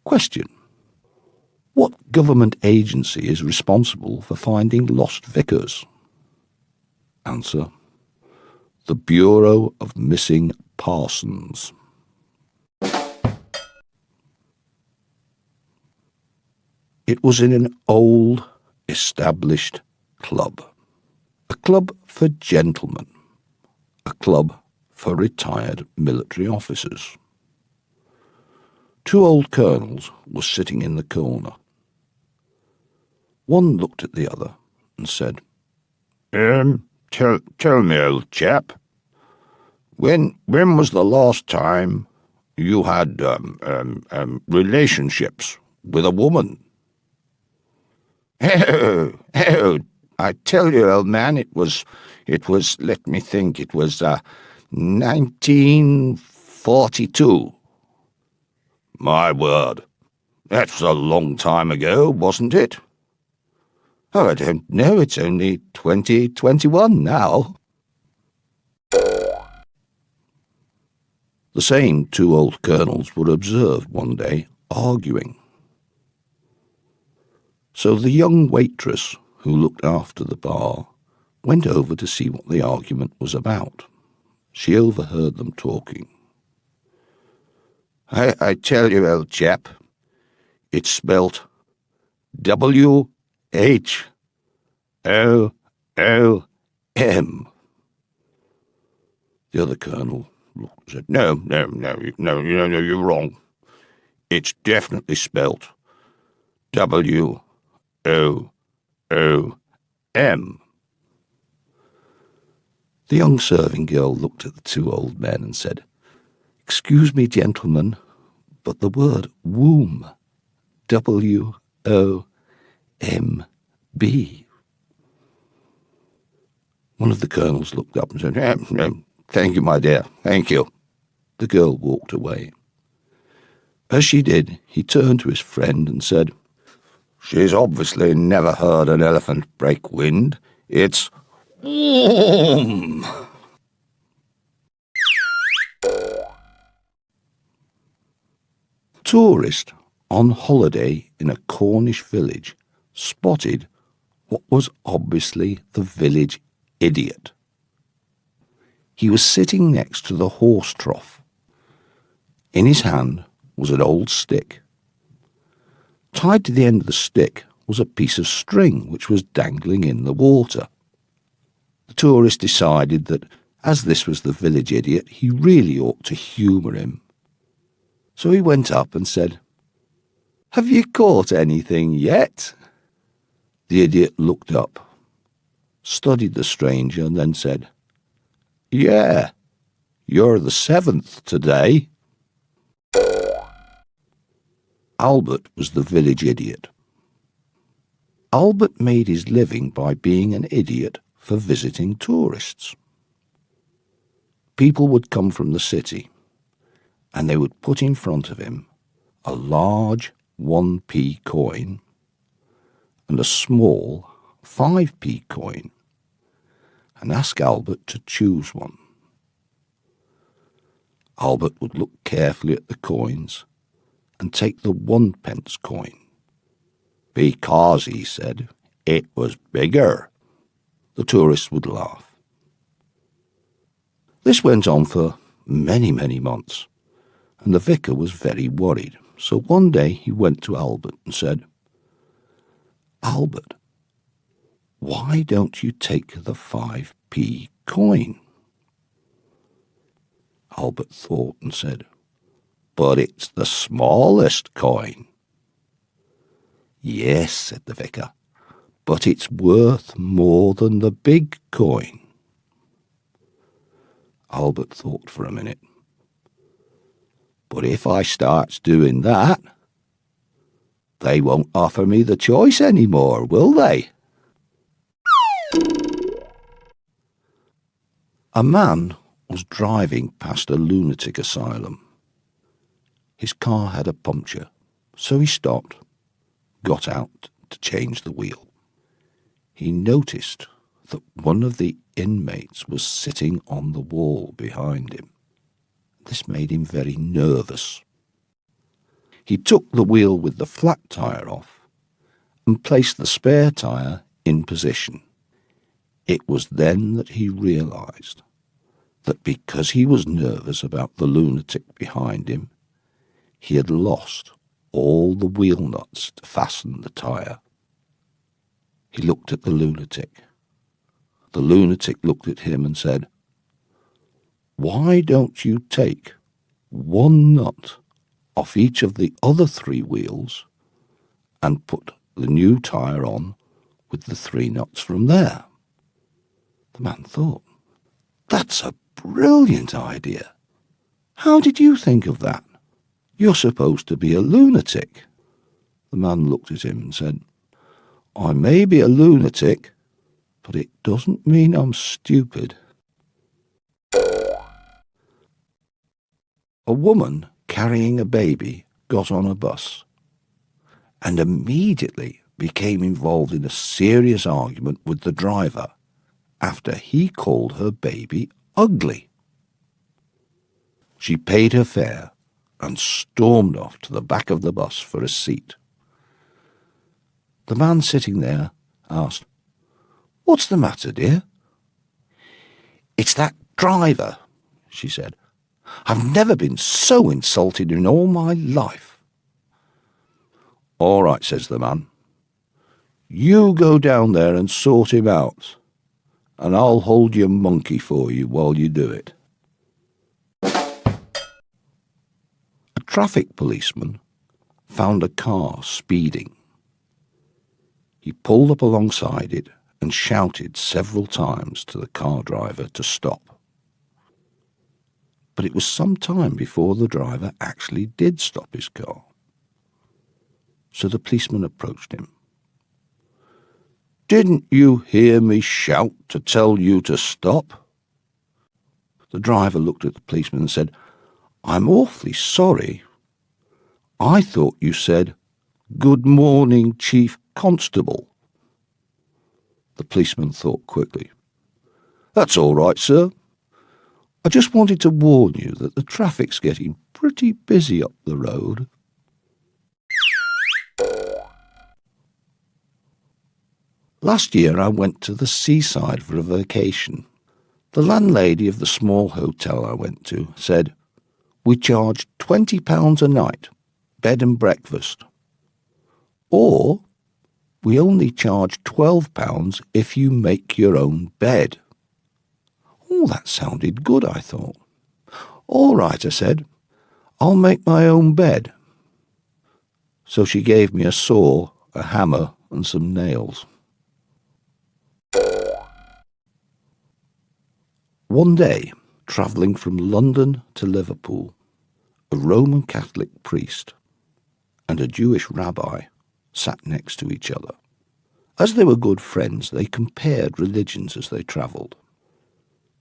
Question: what government agency is responsible for finding lost vicars? Answer: the Bureau of Missing Parsons. It was in an old, established club. A club for gentlemen. A club for retired military officers. 2 old colonels were sitting in the corner. One looked at the other and said, Tell me, old chap, when was the last time you had relationships with a woman? Oh, I tell you, old man, it was, let me think, it was 1942. My word, that was a long time ago, wasn't it? Oh, I don't know, it's only 2021 now. The same two old colonels were observed one day arguing. So the young waitress who looked after the bar went over to see what the argument was about. She overheard them talking. I tell you, old chap, it's spelt W-H-O-O-M. The other colonel looked and said, No, you're wrong. It's definitely spelt W-O-O-M. The young serving girl looked at the two old men and said, Excuse me, gentlemen, but the word womb, W-O-M-B. One of the colonels looked up and said, Thank you, my dear, thank you. The girl walked away. As she did, he turned to his friend and said, She's obviously never heard an elephant break wind. It's womb. Tourist on holiday in a Cornish village spotted what was obviously the village idiot. He was sitting next to the horse trough. In his hand was an old stick. Tied to the end of the stick was a piece of string which was dangling in the water. The tourist decided that, as this was the village idiot, he really ought to humour him. So he went up and said, Have you caught anything yet? The idiot looked up, studied the stranger, and then said, Yeah, you're the seventh today. Albert was the village idiot. Albert made his living by being an idiot for visiting tourists. People would come from the city, and they would put in front of him a large 1p coin and a small 5p coin, and ask Albert to choose one. Albert would look carefully at the coins and take the 1p coin, because, he said, it was bigger. The tourists would laugh. This went on for many, many months, and the vicar was very worried. So one day he went to Albert and said, Albert, why don't you take the 5p coin? Albert thought and said, But it's the smallest coin. Yes, said the vicar, but it's worth more than the big coin. Albert thought for a minute. But if I starts doing that, they won't offer me the choice anymore, will they? A man was driving past a lunatic asylum. His car had a puncture, so he stopped, got out to change the wheel. He noticed that one of the inmates was sitting on the wall behind him. This made him very nervous. He took the wheel with the flat tyre off and placed the spare tyre in position. It was then that he realised that because he was nervous about the lunatic behind him, he had lost all the wheel nuts to fasten the tyre. He looked at the lunatic. The lunatic looked at him and said, Why don't you take one nut off each of the other 3 wheels and put the new tyre on with the 3 nuts from there? The man thought, That's a brilliant idea. How did you think of that? You're supposed to be a lunatic. The man looked at him and said, I may be a lunatic, but it doesn't mean I'm stupid. A woman carrying a baby got on a bus and immediately became involved in a serious argument with the driver after he called her baby ugly. She paid her fare and stormed off to the back of the bus for a seat. The man sitting there asked, "What's the matter, dear?" "It's that driver," she said. "I've never been so insulted in all my life." "All right," says the man. "You go down there and sort him out, and I'll hold your monkey for you while you do it." A traffic policeman found a car speeding. He pulled up alongside it and shouted several times to the car driver to stop. But it was some time before the driver actually did stop his car. So the policeman approached him. "Didn't you hear me shout to tell you to stop?" The driver looked at the policeman and said, "I'm awfully sorry. I thought you said, 'Good morning, Chief Constable.'" The policeman thought quickly. "That's all right, sir. I just wanted to warn you that the traffic's getting pretty busy up the road." Last year I went to the seaside for a vacation. The landlady of the small hotel I went to said, "We charge £20 a night, bed and breakfast. Or we only charge £12 if you make your own bed." Oh, that sounded good, I thought. "All right," I said, "I'll make my own bed." So she gave me a saw, a hammer, and some nails. One day, travelling from London to Liverpool, a Roman Catholic priest and a Jewish rabbi sat next to each other. As they were good friends, they compared religions as they travelled.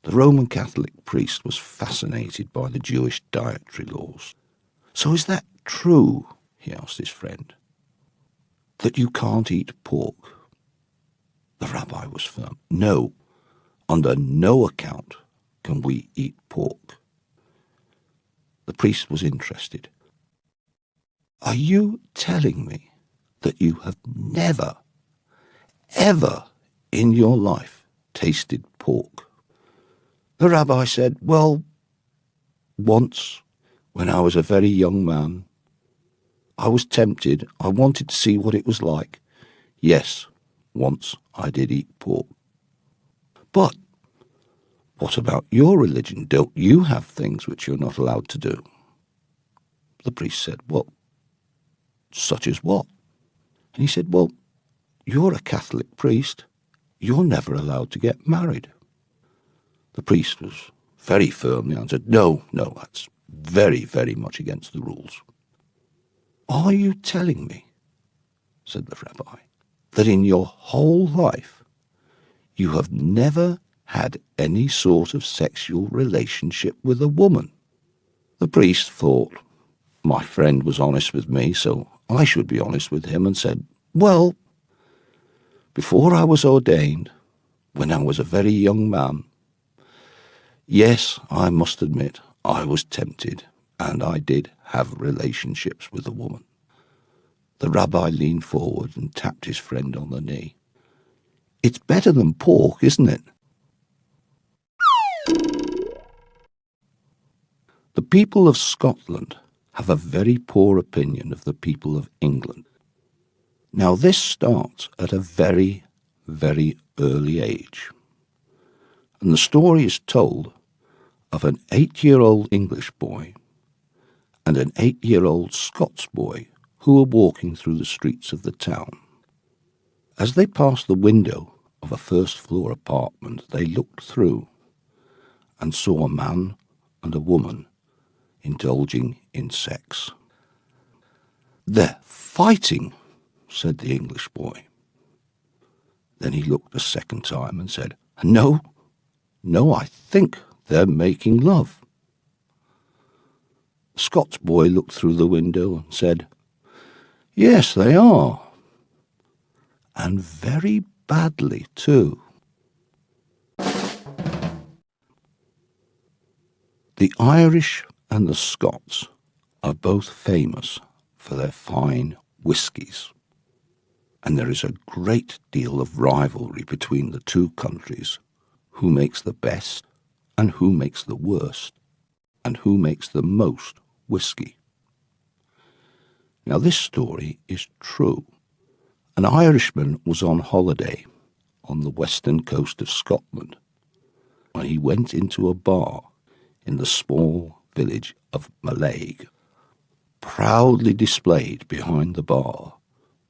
The Roman Catholic priest was fascinated by the Jewish dietary laws. "So is that true," he asked his friend, "that you can't eat pork?" The rabbi was firm. "No, under no account can we eat pork." The priest was interested. "Are you telling me that you have never, ever in your life tasted pork?" The rabbi said, "Well, once, when I was a very young man, I was tempted. I wanted to see what it was like. Yes, once I did eat pork." "But what about your religion? Don't you have things which you're not allowed to do?" The priest said, "Well, such as what?" And he said, "Well, you're a Catholic priest. You're never allowed to get married." The priest was very firmly answered, No, that's very, very much against the rules." "Are you telling me," said the rabbi, "that in your whole life you have never had any sort of sexual relationship with a woman?" The priest thought my friend was honest with me, so I should be honest with him, and said, "Well, before I was ordained, when I was a very young man, yes, I must admit I was tempted, and I did have relationships with a woman." The rabbi leaned forward and tapped his friend on the knee. "It's better than pork, isn't it?" The people of Scotland have a very poor opinion of the people of England. Now this starts at a very, very early age. And the story is told of an 8-year-old English boy and an 8-year-old Scots boy who were walking through the streets of the town. As they passed the window of a first-floor apartment, they looked through and saw a man and a woman indulging in sex. "They're fighting," said the English boy. Then he looked a second time and said, No, I think they're making love." The Scots boy looked through the window and said, "Yes, they are. And very badly too." The Irish and the Scots are both famous for their fine whiskies, and there is a great deal of rivalry between the two countries, who makes the best and who makes the worst, and who makes the most whisky. Now this story is true. An Irishman was on holiday on the western coast of Scotland when he went into a bar in the small village of Mallaig. Proudly displayed behind the bar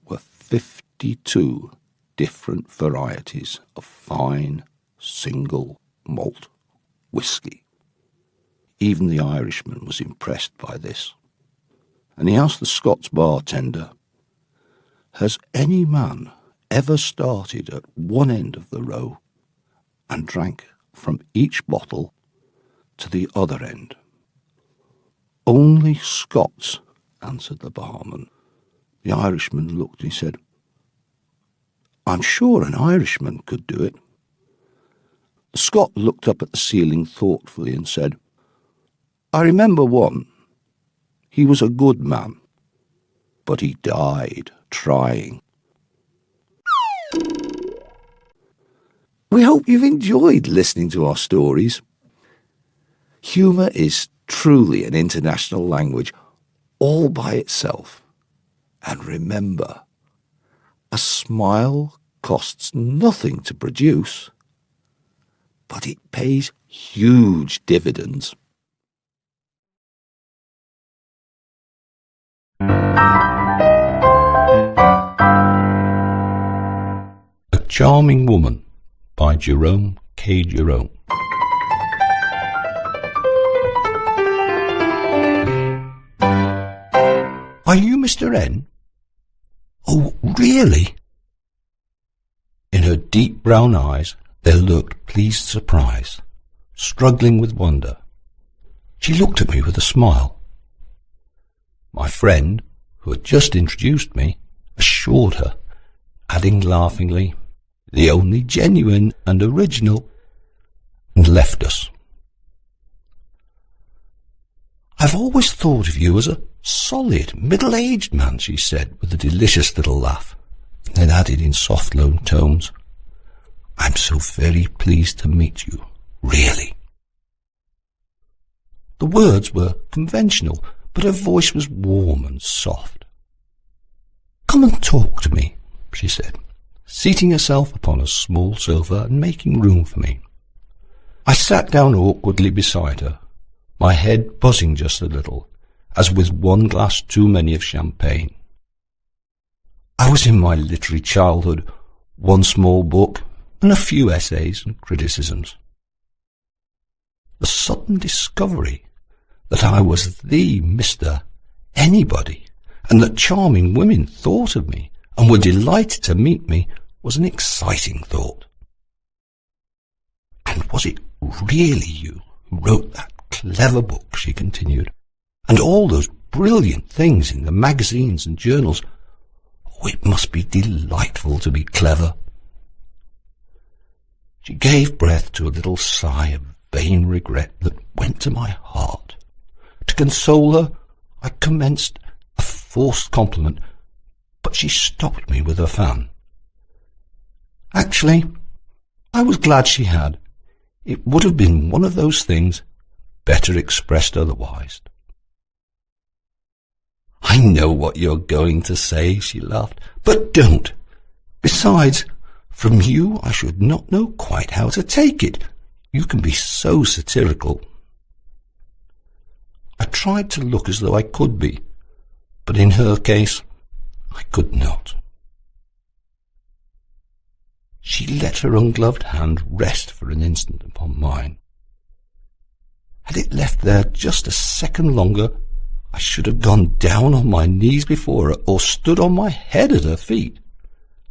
were 52 different varieties of fine single malt whisky. Even the Irishman was impressed by this, and he asked the Scots bartender, "Has any man ever started at one end of the row and drank from each bottle to the other end?" "Only Scots," answered the barman. The Irishman looked and he said, "I'm sure an Irishman could do it." The Scot looked up at the ceiling thoughtfully and said, "I remember one. He was a good man, but he died trying." We hope you've enjoyed listening to our stories. Humour is truly an international language all by itself. And remember, a smile costs nothing to produce, but it pays huge dividends. A Charming Woman by Jerome K. Jerome. "Are you Mr. N?" "Oh, really?" In her deep brown eyes there lurked pleased surprise, struggling with wonder. She looked at me with a smile. My friend, who had just introduced me, assured her, adding laughingly, "The only genuine and original," and left us. "I've always thought of you as a solid, middle-aged man," she said with a delicious little laugh, and then added in soft, low tones, "I'm so very pleased to meet you, really." The words were conventional, but her voice was warm and soft. "Come and talk to me," she said, seating herself upon a small sofa and making room for me. I sat down awkwardly beside her, my head buzzing just a little, as with one glass too many of champagne. I was in my literary childhood, one small book, and a few essays and criticisms. The sudden discovery that I was the Mr. Anybody, and that charming women thought of me and were delighted to meet me, was an exciting thought. "And was it really you who wrote that clever book," she continued, "and all those brilliant things in the magazines and journals? Oh, it must be delightful to be clever." She gave breath to a little sigh of vain regret that went to my heart. To console her, I commenced a forced compliment, but she stopped me with her fan. Actually, I was glad she had. It would have been one of those things better expressed otherwise. "I know what you're going to say," she laughed, "but don't. Besides, from you I should not know quite how to take it. You can be so satirical." I tried to look as though I could be, but in her case I could not. She let her ungloved hand rest for an instant upon mine. Had it left there just a second longer, I should have gone down on my knees before her, or stood on my head at her feet,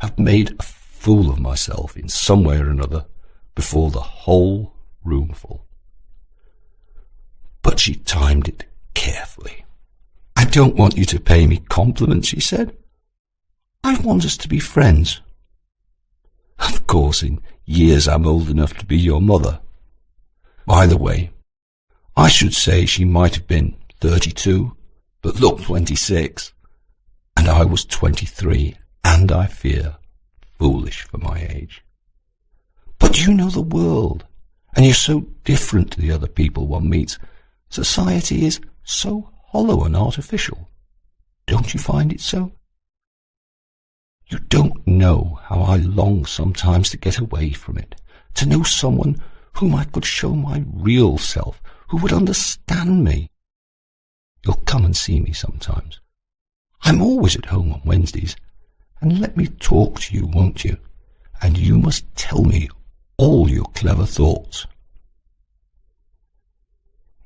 have made a fool of myself in some way or another before the whole roomful. But she timed it carefully. "I don't want you to pay me compliments," she said. "I want us to be friends. Of course, in years I'm old enough to be your mother. By the way, I should say she might have been 32, but looked 26, and I was 23, and I fear foolish for my age. But you know the world, and you're so different to the other people one meets. Society is so hollow and artificial. Don't you find it so? You don't know how I long sometimes to get away from it, to know someone whom I could show my real self, who would understand me. You'll come and see me sometimes. I'm always at home on Wednesdays, and let me talk to you, won't you? And you must tell me all your clever thoughts.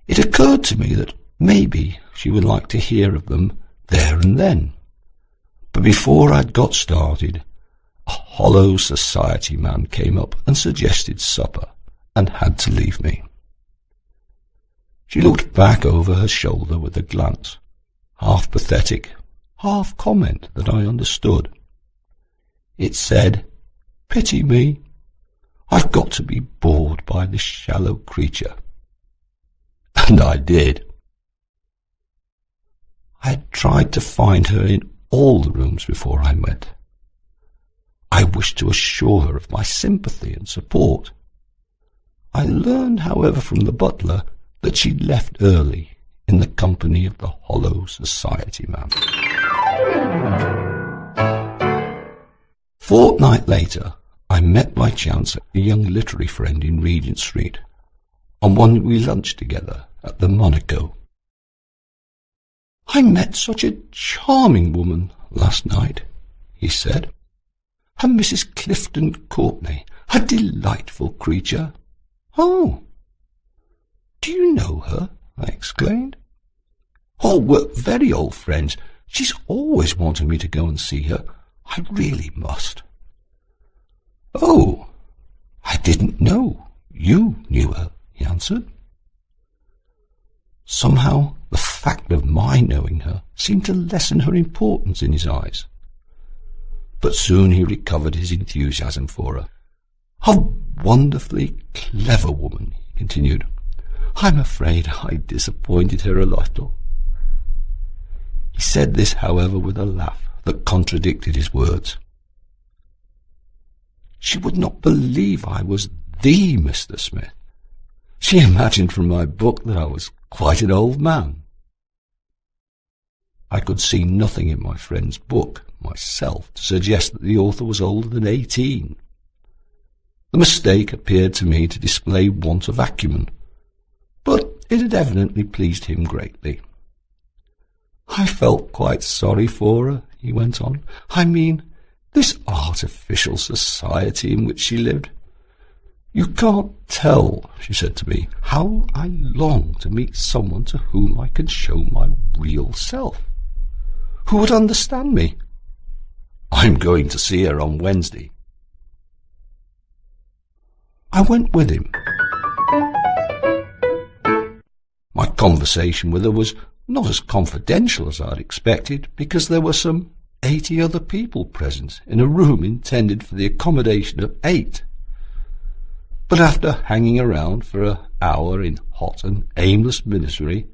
It occurred to me that maybe she would like to hear of them there and then. But before I'd got started, a hollow society man came up and suggested supper, and had to leave me. She looked back over her shoulder with a glance, half pathetic, half comment that I understood. It said, "Pity me. I've got to be bored by this shallow creature." And I did. I had tried to find her in all the rooms before I went. I wished to assure her of my sympathy and support. I learned, however, from the butler that she'd left early in the company of the hollow society man. Fortnight later, I met by chance a young literary friend in Regent Street, on one we lunched together at the Monaco. "I met such a charming woman last night," he said. "A Mrs. Clifton Courtney, a delightful creature." "Oh, do you know her?" I exclaimed. "Oh, we're very old friends. She's always wanted me to go and see her. I really must." "Oh, I didn't know you knew her," he answered. Somehow the fact of my knowing her seemed to lessen her importance in his eyes. But soon he recovered his enthusiasm for her. "A wonderfully clever woman," he continued. "I'm afraid I disappointed her a little." He said this, however, with a laugh that contradicted his words. She would not believe I was the Mr. Smith. She imagined from my book that I was quite an old man. I could see nothing in my friend's book, myself, to suggest that the author was older than 18. The mistake appeared to me to display want of acumen, but it had evidently pleased him greatly. "I felt quite sorry for her," he went on. "I mean, this artificial society in which she lived. You can't tell," she said to me, "how I long to meet someone to whom I can show my real self, who would understand me. I'm going to see her on Wednesday." I went with him. My conversation with her was not as confidential as I'd expected, because there were some 80 other people present in a room intended for the accommodation of 8. But after hanging around for an hour in hot and aimless misery,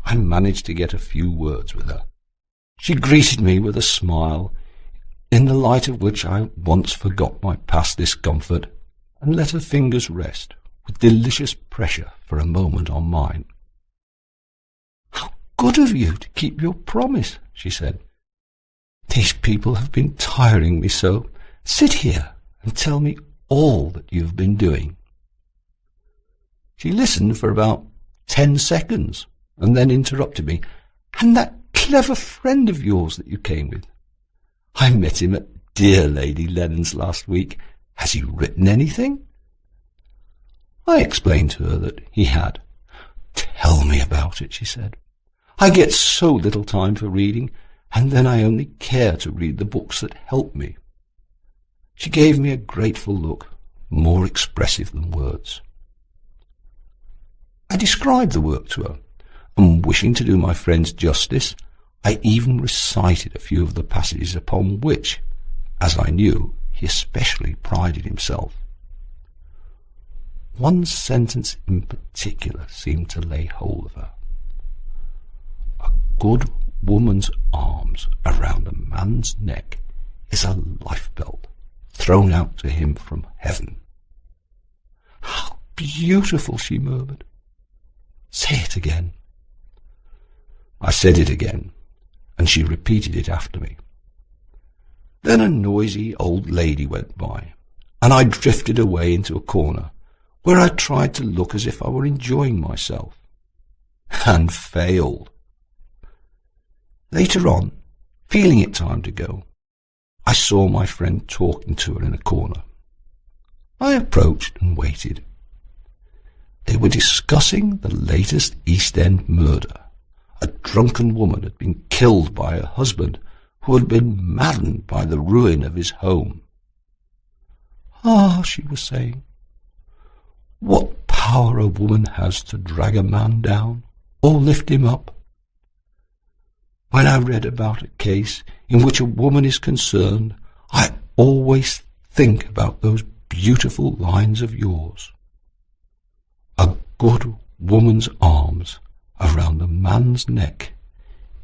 I managed to get a few words with her. She greeted me with a smile, in the light of which I once forgot my past discomfort, and let her fingers rest with delicious pressure for a moment on mine. "How good of you to keep your promise," she said. "These people have been tiring me so. Sit here and tell me all that you have been doing." She listened for about 10 seconds and then interrupted me. "And that clever friend of yours that you came with? I met him at dear Lady Lennon's last week. Has he written anything?" I explained to her that he had. "Tell me about it," she said. "I get so little time for reading, and then I only care to read the books that help me." She gave me a grateful look, more expressive than words. I described the work to her, and wishing to do my friends justice, I even recited a few of the passages upon which, as I knew, he especially prided himself. One sentence in particular seemed to lay hold of her. A good woman's arms around a man's neck is a lifebelt thrown out to him from heaven. How beautiful, she murmured. Say it again. I said it again, and she repeated it after me. Then a noisy old lady went by, and I drifted away into a corner where I tried to look as if I were enjoying myself, and failed. Later on, feeling it time to go, I saw my friend talking to her in a corner. I approached and waited. They were discussing the latest East End murder. A drunken woman had been killed by her husband, who had been maddened by the ruin of his home. Ah, she was saying, what power a woman has to drag a man down or lift him up. When I read about a case in which a woman is concerned, I always think about those beautiful lines of yours. A good woman's arms around a man's neck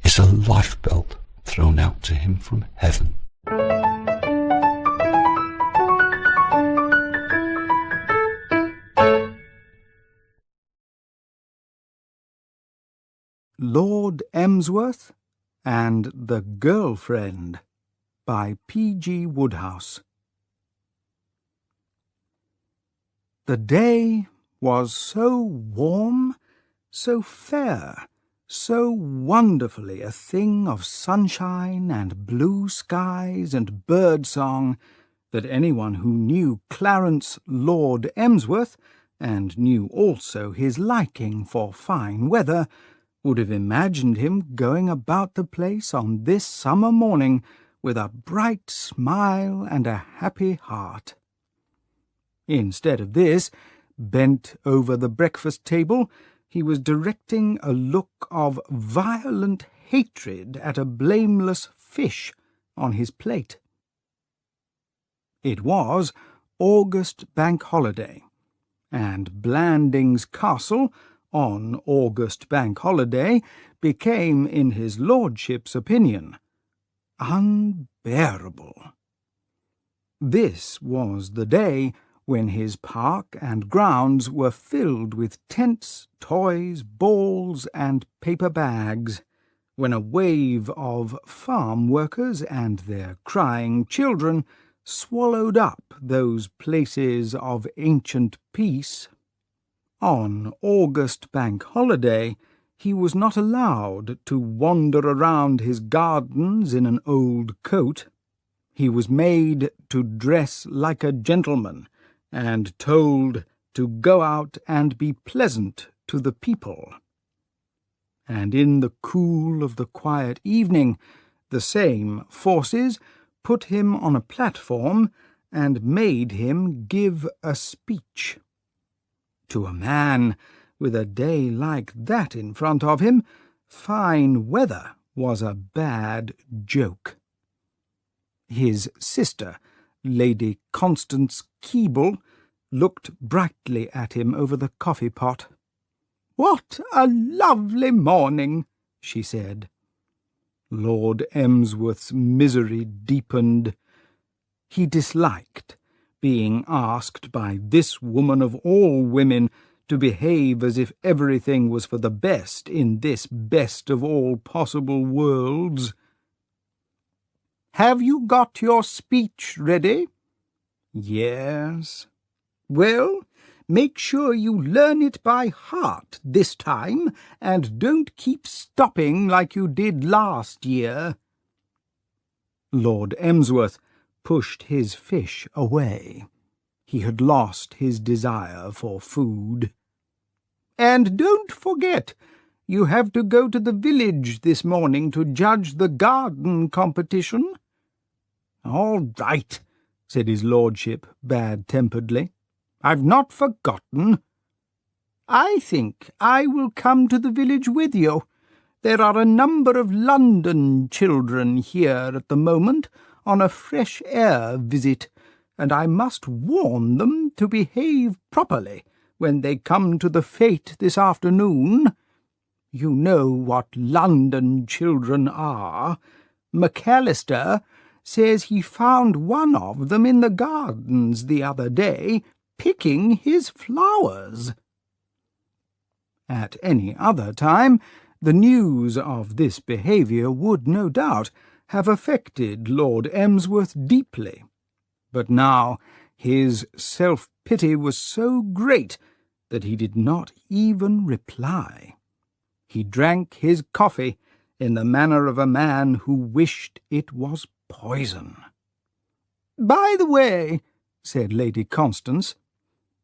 is a lifebelt thrown out to him from heaven. Lord Emsworth and the Girlfriend by P.G. Wodehouse. The day was so warm, so fair, so wonderfully a thing of sunshine and blue skies and bird-song that anyone who knew Clarence Lord Emsworth, and knew also his liking for fine weather, would have imagined him going about the place on this summer morning with a bright smile and a happy heart. Instead of this, bent over the breakfast table, he was directing a look of violent hatred at a blameless fish on his plate. It was August Bank Holiday, and Blanding's Castle, on August Bank Holiday, became, in his lordship's opinion, unbearable. This was the day when his park and grounds were filled with tents, toys, balls, and paper bags, when a wave of farm workers and their crying children swallowed up those places of ancient peace. On August Bank Holiday, he was not allowed to wander around his gardens in an old coat. He was made to dress like a gentleman, and told to go out and be pleasant to the people. And in the cool of the quiet evening, the same forces put him on a platform and made him give a speech. To a man with a day like that in front of him, fine weather was a bad joke. His sister, Lady Constance Keble, looked brightly at him over the coffee-pot. "What a lovely morning," she said. Lord Emsworth's misery deepened. He disliked being asked by this woman of all women to behave as if everything was for the best in this best of all possible worlds. "Have you got your speech ready?" "Yes." "Well, make sure you learn it by heart this time, and don't keep stopping like you did last year." Lord Emsworth pushed his fish away. He had lost his desire for food. "And don't forget, you have to go to the village this morning to judge the garden competition." "All right," said his lordship bad-temperedly. "I've not forgotten." "I think I will come to the village with you. There are a number of London children here at the moment on a fresh air visit, and I must warn them to behave properly when they come to the fete this afternoon. You know what London children are. McAllister says he found one of them in the gardens the other day, picking his flowers. At any other time, the news of this behaviour would, no doubt, have affected Lord Emsworth deeply. But now his self-pity was so great that he did not even reply. He drank his coffee in the manner of a man who wished it was poison. "By the way," said Lady Constance,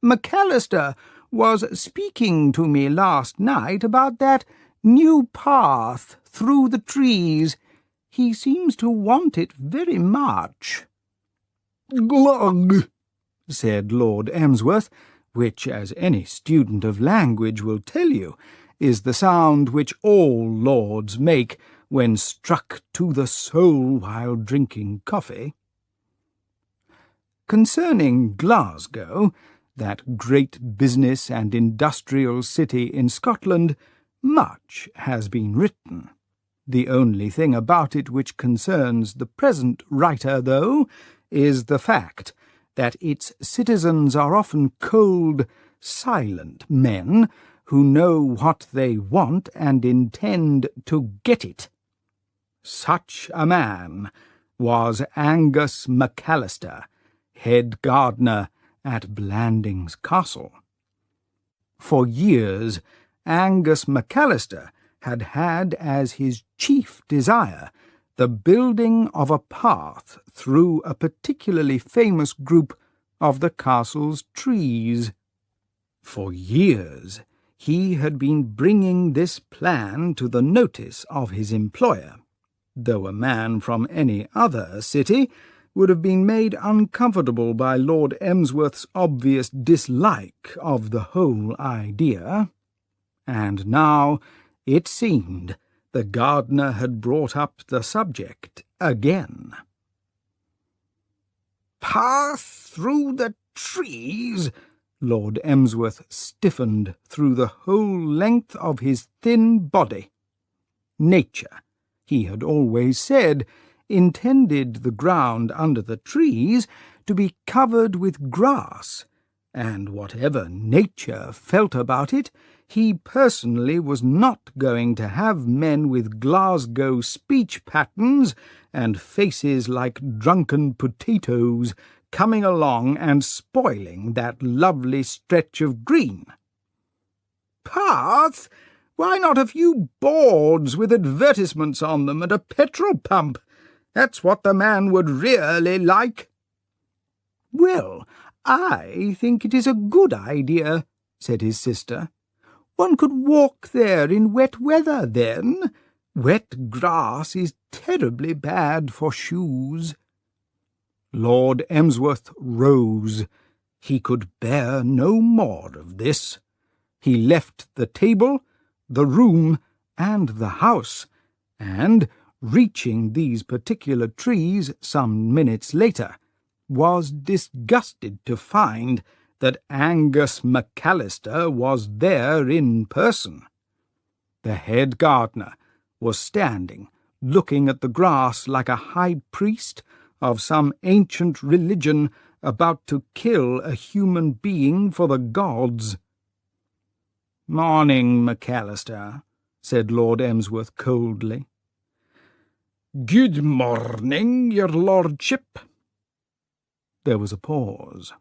"McAllister was speaking to me last night about that new path through the trees. He seems to want it very much." "Glug," said Lord Emsworth, which, as any student of language will tell you, is the sound which all lords make when struck to the soul while drinking coffee. Concerning Glasgow, that great business and industrial city in Scotland, much has been written. The only thing about it which concerns the present writer, though, is the fact that its citizens are often cold, silent men who know what they want and intend to get it. Such a man was Angus McAllister, head gardener at Blandings Castle. For years, Angus McAllister had had as his chief desire the building of a path through a particularly famous group of the castle's trees. For years he had been bringing this plan to the notice of his employer, though a man from any other city would have been made uncomfortable by Lord Emsworth's obvious dislike of the whole idea. And now, it seemed, the gardener had brought up the subject again. "Path through the trees?" Lord Emsworth stiffened through the whole length of his thin body. Nature, he had always said, intended the ground under the trees to be covered with grass, and whatever nature felt about it, he personally was not going to have men with Glasgow speech patterns and faces like drunken potatoes coming along and spoiling that lovely stretch of green. "Path? Why not a few boards with advertisements on them and a petrol pump? That's what the man would really like." "Well, I think it is a good idea," said his sister. "One could walk there in wet weather then. Wet grass is terribly bad for shoes." Lord Emsworth rose. He could bear no more of this. He left the table, the room, and the house, and, reaching these particular trees some minutes later, was disgusted to find that Angus McAllister was there in person. The head gardener was standing, looking at the grass like a high priest of some ancient religion about to kill a human being for the gods. "Morning, McAllister," said Lord Emsworth coldly. "Good morning, your lordship." There was a pause.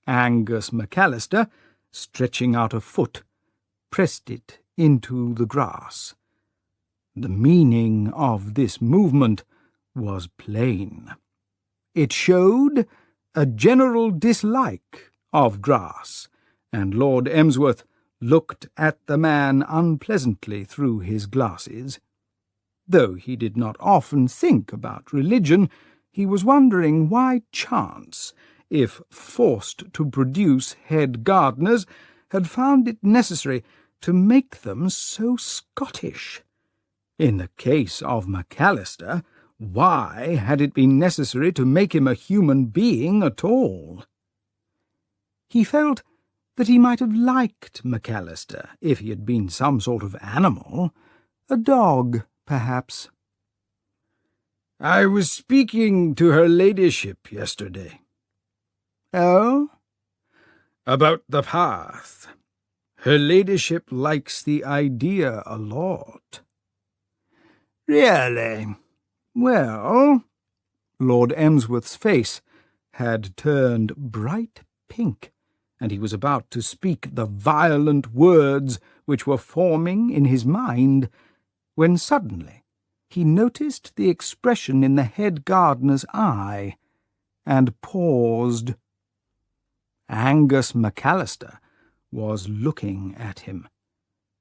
Angus McAllister, stretching out a foot, pressed it into the grass. The meaning of this movement was plain. It showed a general dislike of grass, and Lord Emsworth looked at the man unpleasantly through his glasses. Though he did not often think about religion, he was wondering why chance, if forced to produce head gardeners, had found it necessary to make them so Scottish. In the case of McAllister, why had it been necessary to make him a human being at all? He felt that he might have liked McAllister if he had been some sort of animal, a dog, perhaps. "I was speaking to her ladyship yesterday." "Oh?" "About the path. Her ladyship likes the idea a lot." "Really? Well—" Lord Emsworth's face had turned bright pink, and he was about to speak the violent words which were forming in his mind, when suddenly he noticed the expression in the head gardener's eye, and paused. Angus McAllister was looking at him,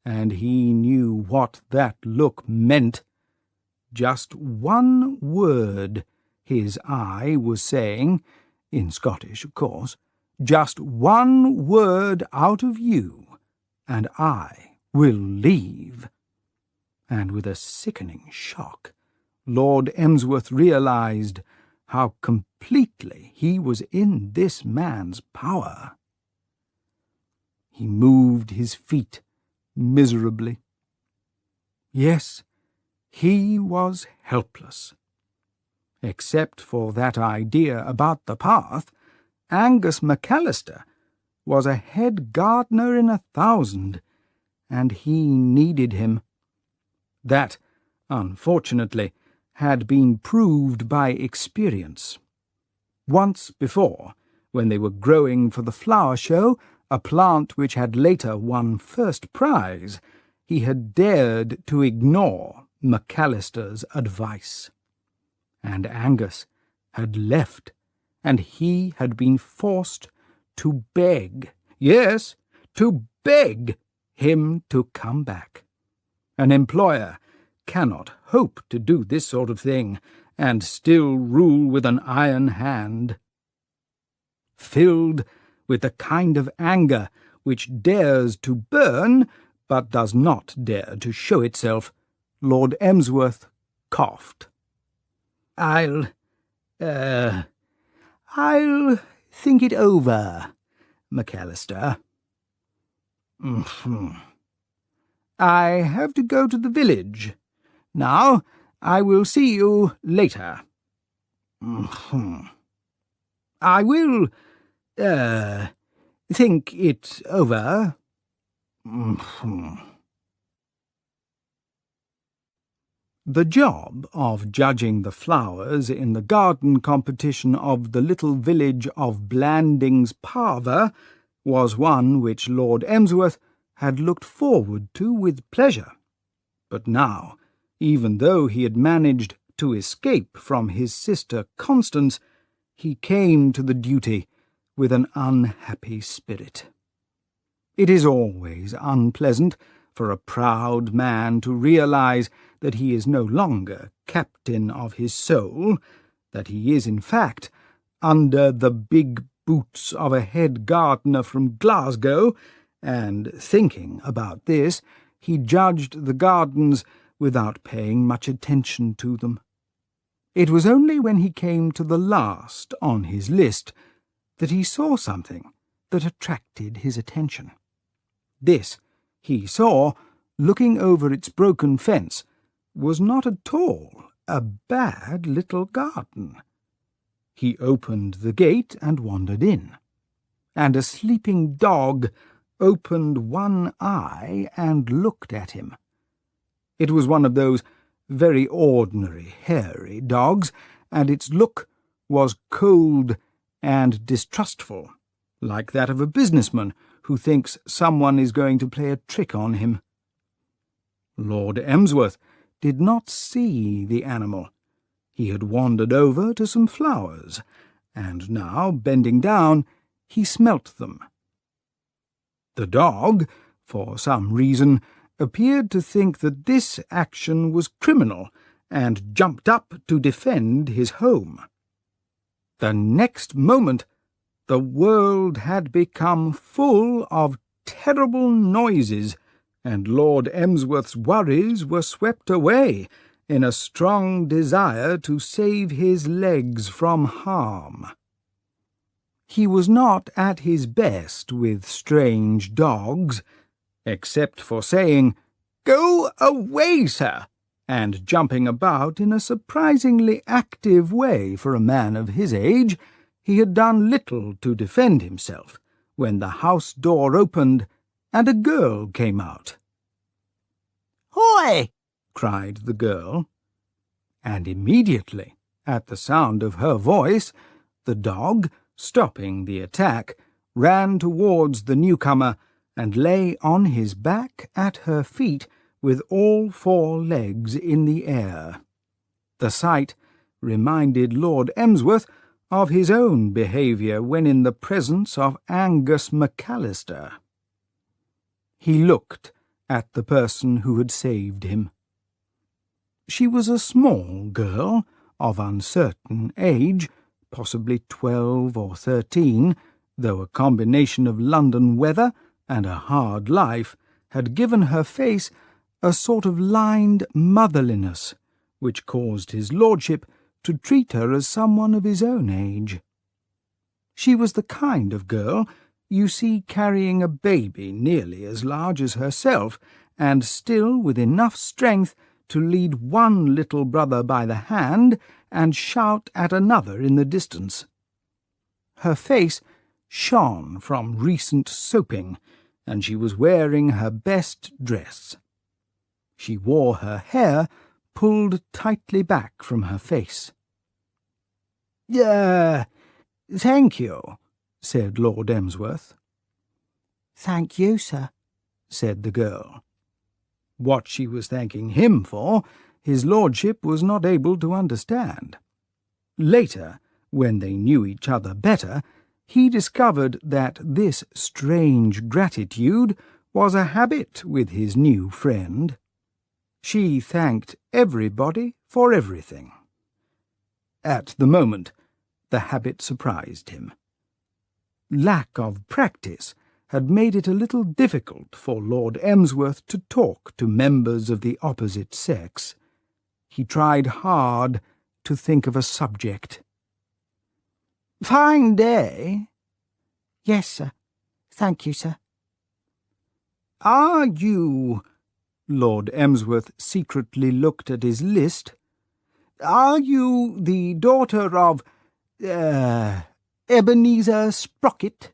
and he knew what that look meant. Just one word his eye was saying, in Scottish, of course, just one word out of you, and I will leave. And with a sickening shock, Lord Emsworth realized how completely he was in this man's power. He moved his feet miserably. Yes, he was helpless. Except for that idea about the path, Angus McAllister was a head gardener in 1,000, and he needed him. That, unfortunately, had been proved by experience. Once before, when they were growing for the flower show, a plant which had later won first prize, he had dared to ignore McAllister's advice. And Angus had left, and he had been forced to beg, yes, to beg him to come back. An employer cannot hope to do this sort of thing and still rule with an iron hand. Filled with the kind of anger which dares to burn but does not dare to show itself, Lord Emsworth coughed. I'll think it over, McAllister. I have to go to the village. Now, I will see you later. I will, think it over. The job of judging the flowers in the garden competition of the little village of Blandings Parva was one which Lord Emsworth had looked forward to with pleasure. But now, even though he had managed to escape from his sister Constance, he came to the duty with an unhappy spirit. It is always unpleasant for a proud man to realize that he is no longer captain of his soul, that he is, in fact, under the big boots of a head gardener from Glasgow, and, thinking about this, he judged the gardens without paying much attention to them. It was only when he came to the last on his list that he saw something that attracted his attention. This, he saw, looking over its broken fence, was not at all a bad little garden. He opened the gate and wandered in, and a sleeping dog opened one eye and looked at him. It was one of those very ordinary hairy dogs, and its look was cold and distrustful, like that of a businessman who thinks someone is going to play a trick on him. Lord Emsworth did not see the animal. He had wandered over to some flowers, and now, bending down, he smelt them. The dog, for some reason, appeared to think that this action was criminal, and jumped up to defend his home. The next moment, the world had become full of terrible noises, and Lord Emsworth's worries were swept away in a strong desire to save his legs from harm. He was not at his best with strange dogs, except for saying, "Go away, sir," and jumping about in a surprisingly active way for a man of his age. He had done little to defend himself when the house door opened and a girl came out. "Hoy!" cried the girl, and immediately, at the sound of her voice, the dog, stopping the attack, ran towards the newcomer and lay on his back at her feet with all 4 legs in the air. The sight reminded Lord Emsworth of his own behaviour when in the presence of Angus McAllister. He looked at the person who had saved him. She was a small girl of uncertain age, possibly 12 or 13, though a combination of London weather and a hard life had given her face a sort of lined motherliness, which caused his lordship to treat her as someone of his own age. She was the kind of girl you see carrying a baby nearly as large as herself, and still with enough strength to lead one little brother by the hand and shout at another in the distance. Her face shone from recent soaping, and she was wearing her best dress. She wore her hair pulled tightly back from her face. "Thank you," said Lord Emsworth. "Thank you, sir," said the girl. What she was thanking him for, his lordship was not able to understand. Later, when they knew each other better, he discovered that this strange gratitude was a habit with his new friend. She thanked everybody for everything. At the moment, the habit surprised him. Lack of practice had made it a little difficult for Lord Emsworth to talk to members of the opposite sex. He tried hard to think of a subject. "Fine day?" "Yes, sir. Thank you, sir." "Are you—" Lord Emsworth secretly looked at his list. "Are you the daughter of, Ebenezer Sprocket?"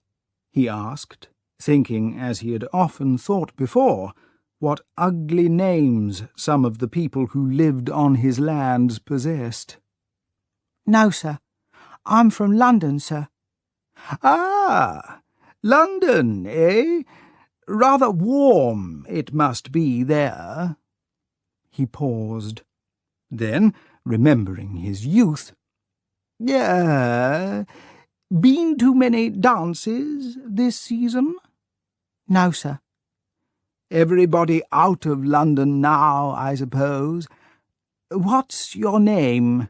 he asked, thinking, as he had often thought before, what ugly names some of the people who lived on his lands possessed. "No, sir. I'm from London, sir." "Ah, London, eh? Rather warm it must be there." He paused. Then, remembering his youth, "Been to many dances this season?" "No, sir." "Everybody out of London now, I suppose. What's your name?"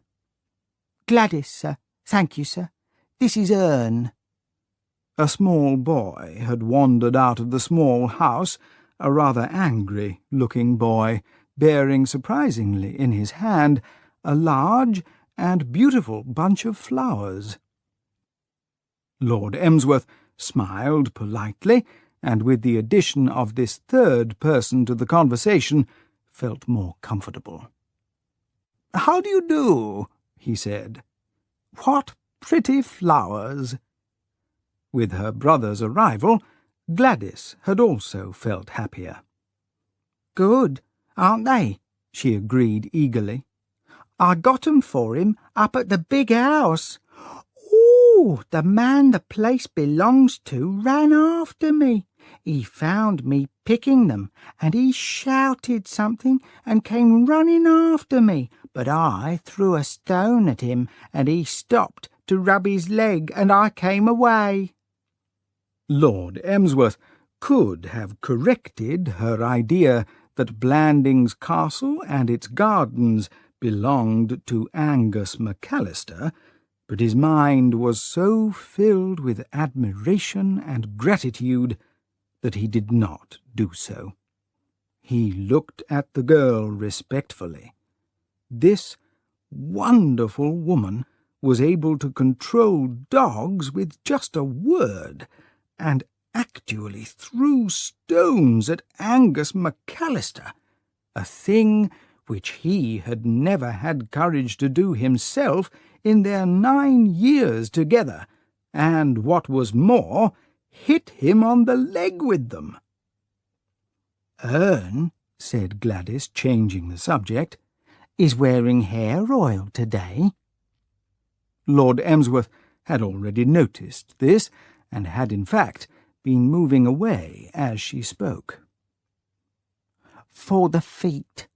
"Gladys, sir. Thank you, sir. This is Ern." A small boy had wandered out of the small house, a rather angry-looking boy, bearing surprisingly in his hand a large and beautiful bunch of flowers. Lord Emsworth smiled politely, and with the addition of this third person to the conversation, felt more comfortable. "How do you do?" he said. "What pretty flowers." With her brother's arrival, Gladys had also felt happier. "Good, aren't they?" she agreed eagerly. "I got 'em for him up at the big house. Oh, the man the place belongs to ran after me. He found me picking them, and he shouted something and came running after me, but I threw a stone at him, and he stopped to rub his leg, and I came away." Lord Emsworth could have corrected her idea that Blanding's castle and its gardens belonged to Angus McAllister, but his mind was so filled with admiration and gratitude that he did not do so. He looked at the girl respectfully. This wonderful woman was able to control dogs with just a word, and actually threw stones at Angus McAllister, a thing which he had never had courage to do himself in their 9 years together, and, what was more, hit him on the leg with them. "Ern," said Gladys, changing the subject, "is wearing hair oil today." Lord Emsworth had already noticed this, and had in fact been moving away as she spoke. "For the feet,"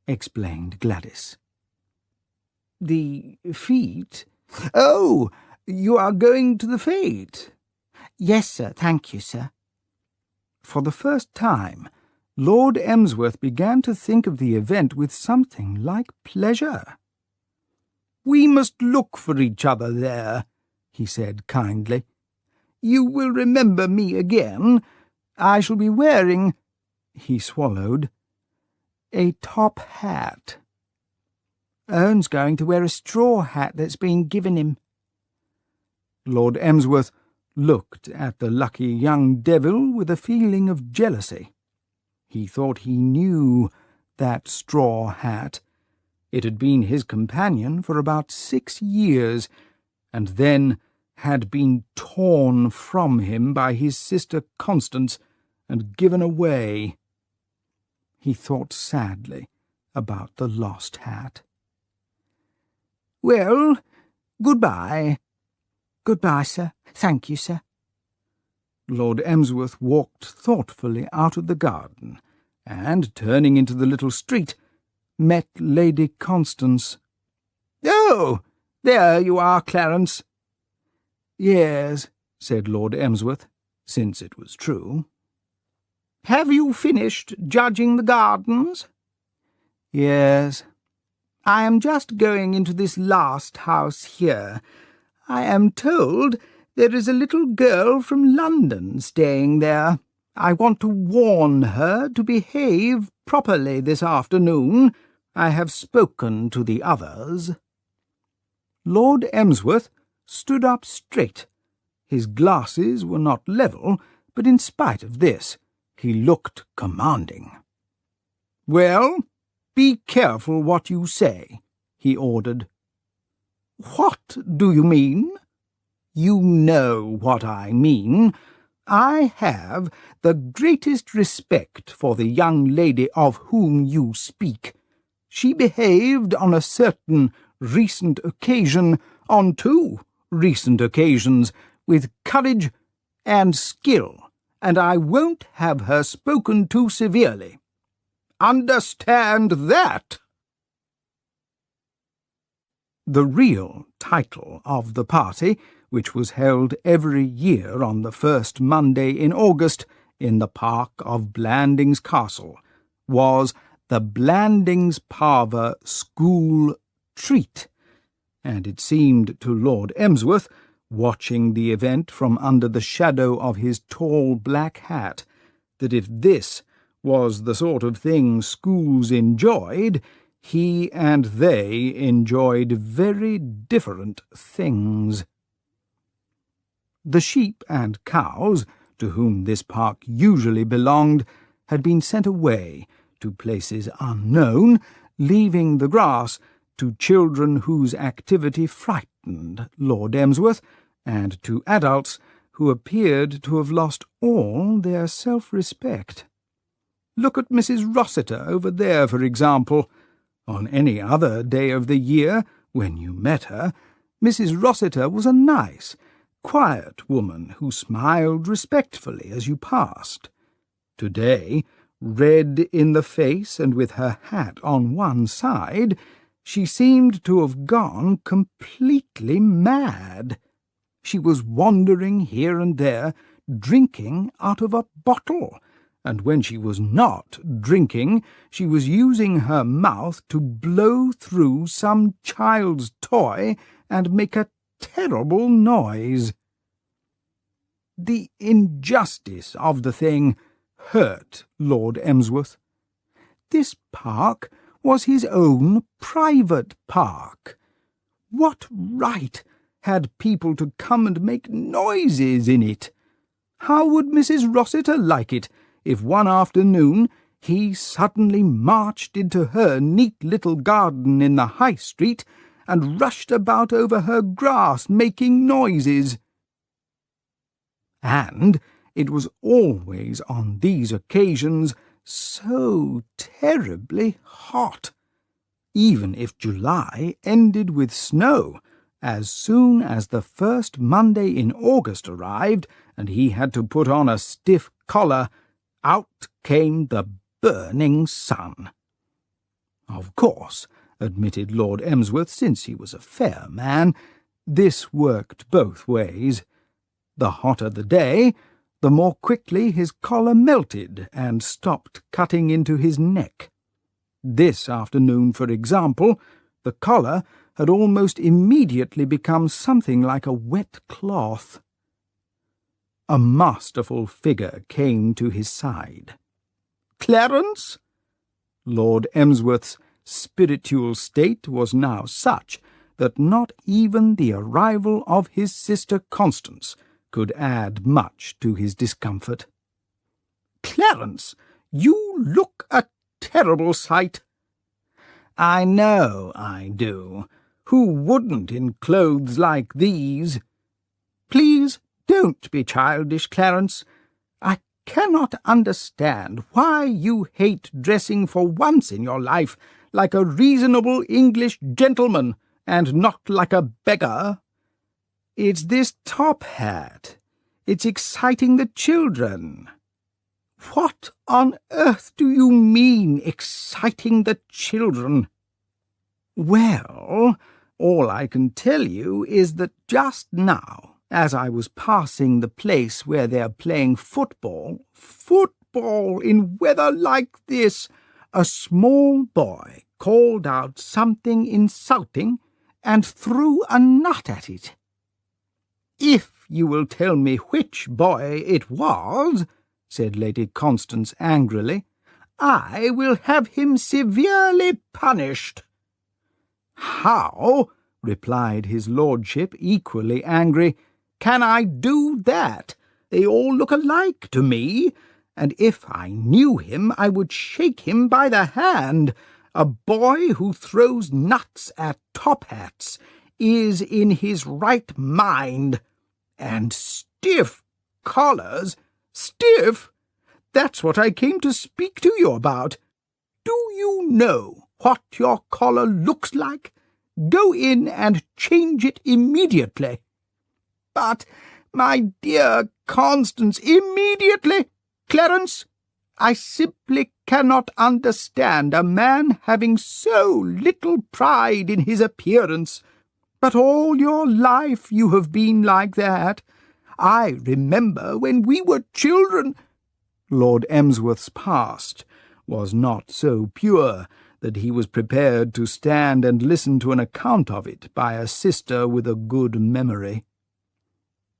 explained Gladys. "The feet? Oh, you are going to the fete?" "Yes, sir, thank you, sir." For the first time, Lord Emsworth began to think of the event with something like pleasure. "We must look for each other there," he said kindly. "You will remember me again. I shall be wearing—" he swallowed, "a top hat." "Ern's going to wear a straw hat that's been given him." Lord Emsworth looked at the lucky young devil with a feeling of jealousy. He thought he knew that straw hat. It had been his companion for about 6 years, and then had been torn from him by his sister Constance and given away. He thought sadly about the lost hat. "Well, good-bye." "Good-bye, sir. Thank you, sir." Lord Emsworth walked thoughtfully out of the garden, and, turning into the little street, met Lady Constance. "Oh, there you are, Clarence." "Yes," said Lord Emsworth, since it was true. "Have you finished judging the gardens?" "Yes." "I am just going into this last house here. I am told there is a little girl from London staying there. I want to warn her to behave properly this afternoon. I have spoken to the others." Lord Emsworth stood up straight. His glasses were not level, but in spite of this, he looked commanding. "Well, be careful what you say," he ordered. "What do you mean?" "You know what I mean. I have the greatest respect for the young lady of whom you speak. She behaved on a certain recent occasion, on 2 recent occasions, with courage and skill, and I won't have her spoken to severely. Understand that?" The real title of the party, which was held every year on the first Monday in August in the park of Blandings Castle, was the Blandings Parva School Treat, and it seemed to Lord Emsworth, watching the event from under the shadow of his tall black hat, that if this was the sort of thing schools enjoyed, he and they enjoyed very different things. The sheep and cows, to whom this park usually belonged, had been sent away to places unknown, leaving the grass to children whose activity frightened Lord Emsworth, and to adults who appeared to have lost all their self-respect. Look at Mrs. Rossiter over there, for example. On any other day of the year, when you met her, Mrs. Rossiter was a nice, quiet woman who smiled respectfully as you passed. Today, red in the face and with her hat on one side, she seemed to have gone completely mad. She was wandering here and there, drinking out of a bottle, and when she was not drinking, she was using her mouth to blow through some child's toy and make a terrible noise. The injustice of the thing hurt Lord Emsworth. This park was his own private park. What right had people to come and make noises in it? How would Mrs. Rossiter like it if one afternoon he suddenly marched into her neat little garden in the High Street and rushed about over her grass making noises? And it was always on these occasions so terribly hot. Even if July ended with snow, as soon as the first Monday in August arrived and he had to put on a stiff collar, out came the burning sun. Of course, admitted Lord Emsworth, since he was a fair man, this worked both ways. The hotter the day, the more quickly his collar melted and stopped cutting into his neck. This afternoon, for example, the collar had almost immediately become something like a wet cloth. A masterful figure came to his side. "Clarence?" Lord Emsworth's spiritual state was now such that not even the arrival of his sister Constance could add much to his discomfort. "Clarence, you look a terrible sight." "I know I do. Who wouldn't in clothes like these?" "Please don't be childish, Clarence. I cannot understand why you hate dressing for once in your life like a reasonable English gentleman and not like a beggar. It's this top hat. It's exciting the children." "What on earth do you mean, exciting the children?" "Well, all I can tell you is that just now, as I was passing the place where they're playing football in weather like this, a small boy called out something insulting and threw a nut at it. If you will tell me which boy it was," said Lady Constance angrily, "I will have him severely punished." "How," replied his lordship, equally angry, "can I do that? They all look alike to me, and if I knew him I would shake him by the hand. A boy who throws nuts at top hats is in his right mind. And stiff collars, stiff? That's what I came to speak to you about. Do you know what your collar looks like? Go in and change it immediately." "But, my dear Constance, immediately, Clarence, I simply cannot understand a man having so little pride in his appearance. But all your life you have been like that. I remember when we were children." Lord Emsworth's past was not so pure that he was prepared to stand and listen to an account of it by a sister with a good memory.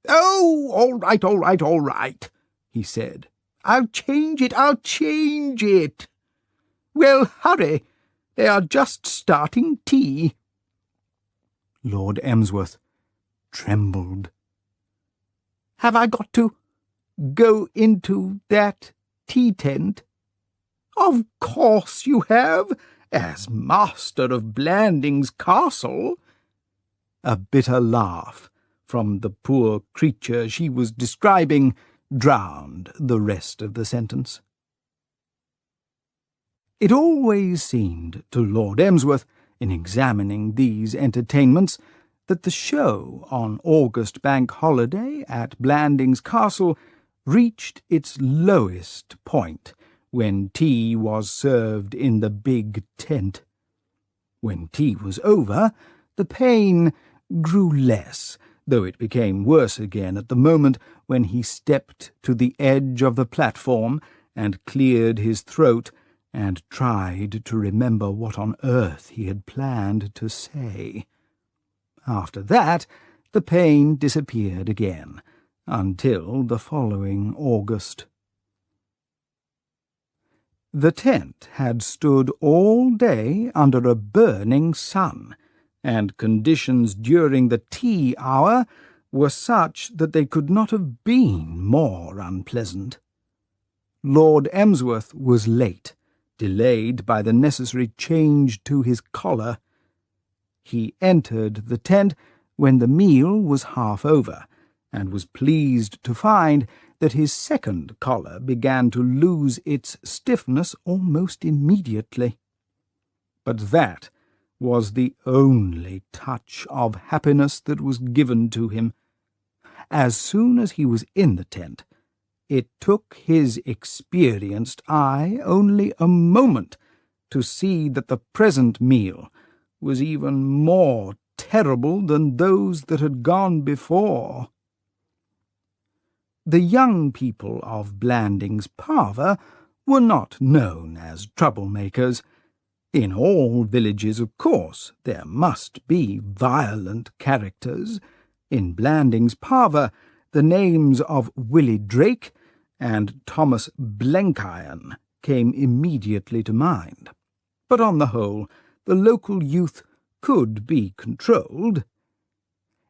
"Oh, all right, he said. I'll change it. Well, hurry. They are just starting tea." Lord Emsworth trembled. "Have I got to go into that tea tent?" "Of course you have, as master of Blandings Castle." A bitter laugh from the poor creature she was describing drowned the rest of the sentence. It always seemed to Lord Emsworth, in examining these entertainments, that the show on August Bank Holiday at Blandings Castle reached its lowest point when tea was served in the big tent. When tea was over, the pain grew less, though it became worse again at the moment when he stepped to the edge of the platform and cleared his throat and tried to remember what on earth he had planned to say. After that, the pain disappeared again, until the following August. The tent had stood all day under a burning sun, and conditions during the tea hour were such that they could not have been more unpleasant. Lord Emsworth was late, delayed by the necessary change to his collar. He entered the tent when the meal was half over, and was pleased to find that his second collar began to lose its stiffness almost immediately. But that was the only touch of happiness that was given to him. As soon as he was in the tent, it took his experienced eye only a moment to see that the present meal was even more terrible than those that had gone before. The young people of Blandings Parva were not known as troublemakers. In all villages, of course, there must be violent characters. In Blandings Parva, the names of Willie Drake and Thomas Blenkiron came immediately to mind. But on the whole, the local youth could be controlled.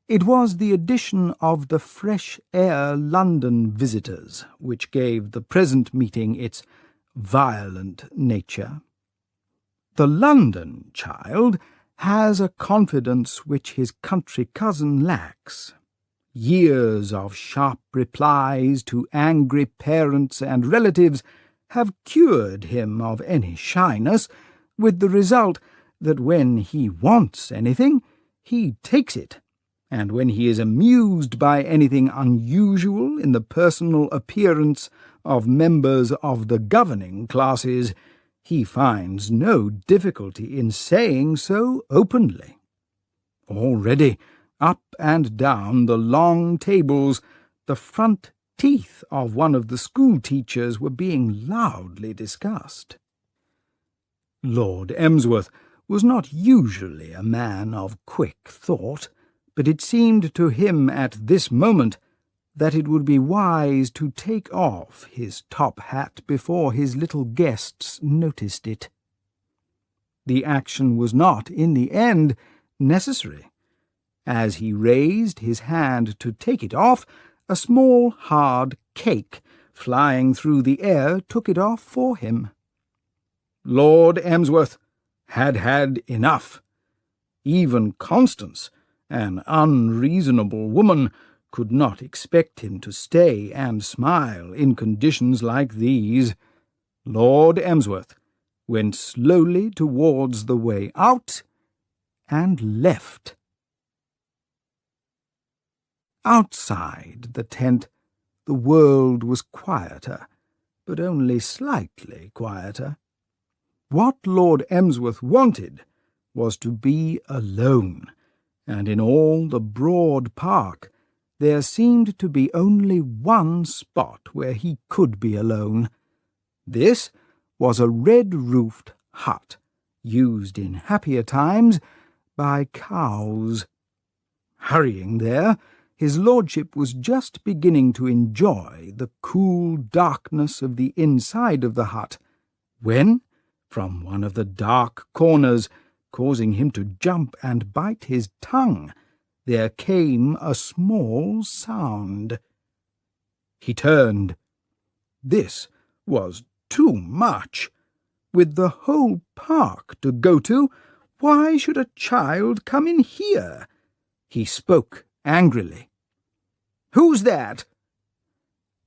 It was the addition of the fresh-air London visitors which gave the present meeting its violent nature. The London child has a confidence which his country cousin lacks. Years of sharp replies to angry parents and relatives have cured him of any shyness, with the result that when he wants anything, he takes it, and when he is amused by anything unusual in the personal appearance of members of the governing classes, he finds no difficulty in saying so openly. Already, up and down the long tables, the front teeth of one of the school-teachers were being loudly discussed. Lord Emsworth was not usually a man of quick thought, but it seemed to him at this moment that it would be wise to take off his top hat before his little guests noticed it. The action was not, in the end, necessary. As he raised his hand to take it off, a small hard cake flying through the air took it off for him. Lord Emsworth had had enough. Even Constance, an unreasonable woman, could not expect him to stay and smile in conditions like these. Lord Emsworth went slowly towards the way out and left. Outside the tent, the world was quieter, but only slightly quieter. What Lord Emsworth wanted was to be alone, and in all the broad park there seemed to be only one spot where he could be alone. This was a red-roofed hut, used in happier times by cows. Hurrying there, his lordship was just beginning to enjoy the cool darkness of the inside of the hut, when, from one of the dark corners, causing him to jump and bite his tongue, there came a small sound. He turned. This was too much. With the whole park to go to, why should a child come in here? He spoke angrily. "Who's that?"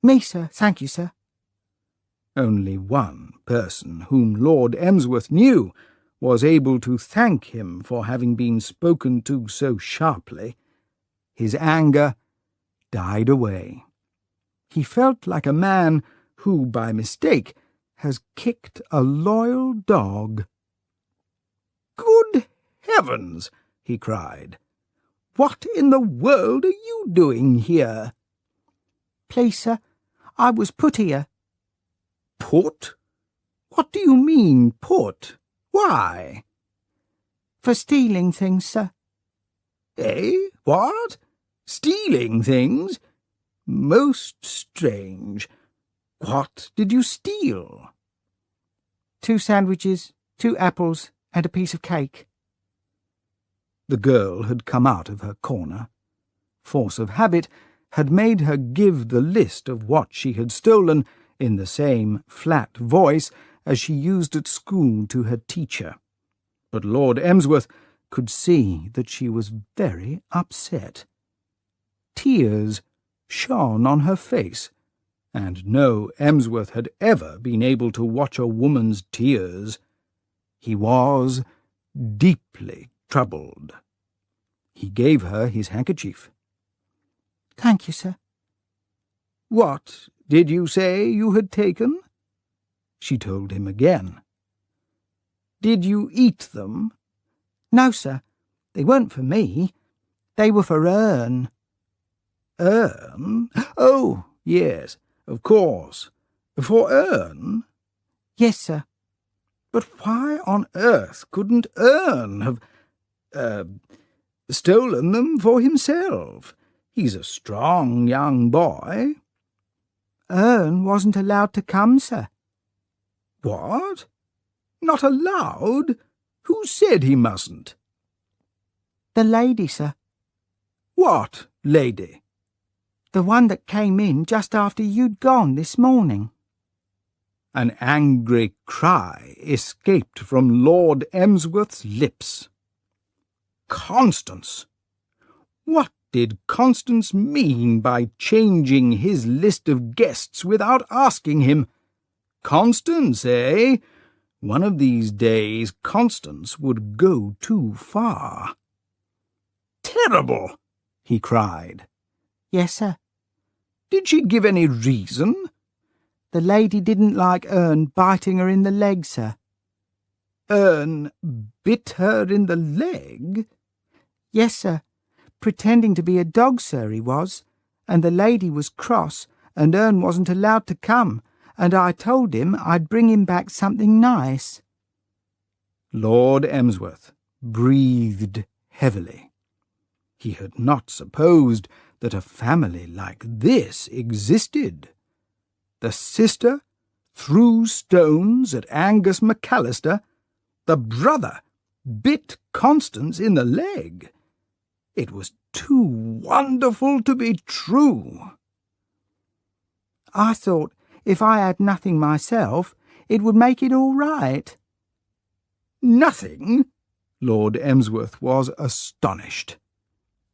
"Me, sir, thank you, sir." Only one person whom Lord Emsworth knew was able to thank him for having been spoken to so sharply. His anger died away. He felt like a man who, by mistake, has kicked a loyal dog. "Good heavens!" he cried. "What in the world are you doing here?" "Please, sir, I was put here." "Put? What do you mean, put? Why?" "For stealing things, sir." "Eh? What? Stealing things? Most strange. What did you steal?" 2 sandwiches, 2 apples, and a piece of cake." The girl had come out of her corner. Force of habit had made her give the list of what she had stolen in the same flat voice as she used at school to her teacher. But Lord Emsworth could see that she was very upset. Tears shone on her face, and no Emsworth had ever been able to watch a woman's tears. He was deeply troubled. He gave her his handkerchief. "Thank you, sir." "What did you say you had taken?" She told him again. "Did you eat them?" "No, sir. They weren't for me. They were for Ern." "Ern? Oh, yes, of course. For Ern?" "Yes, sir." "But why on earth couldn't Ern have, stolen them for himself? He's a strong young boy." "Ern wasn't allowed to come, sir." "What? Not allowed? Who said he mustn't?" "The lady, sir. "What lady?" The one that came in just after you'd gone this morning." An angry cry escaped from Lord Emsworth's lips. Constance! What did Constance mean by changing his list of guests without asking him? Constance, eh? One of these days Constance would go too far. "Terrible!" he cried. "Yes, sir." "Did she give any reason?" "The lady didn't like Ern biting her in the leg, sir." "Ern bit her in the leg?" "Yes, sir. Pretending to be a dog, sir, he was. And the lady was cross, and Ern wasn't allowed to come, and I told him I'd bring him back something nice." Lord Emsworth breathed heavily. He had not supposed that a family like this existed. The sister threw stones at Angus McAllister. The brother bit Constance in the leg. It was too wonderful to be true. "I thought if I had nothing myself, it would make it all right." "Nothing?" Lord Emsworth was astonished.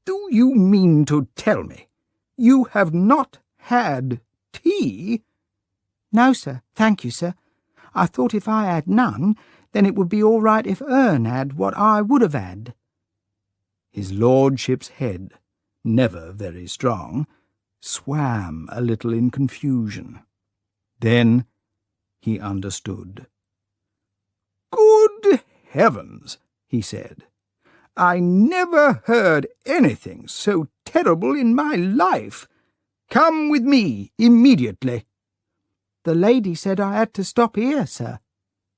"Do you mean to tell me you have not had tea?" "No, sir. Thank you, sir. I thought if I had none, then it would be all right if Ern had what I would have had." His lordship's head, never very strong, swam a little in confusion. Then he understood. "Good heavens," he said. "I never heard anything so terrible in my life. Come with me immediately." "The lady said I had to stop here, sir."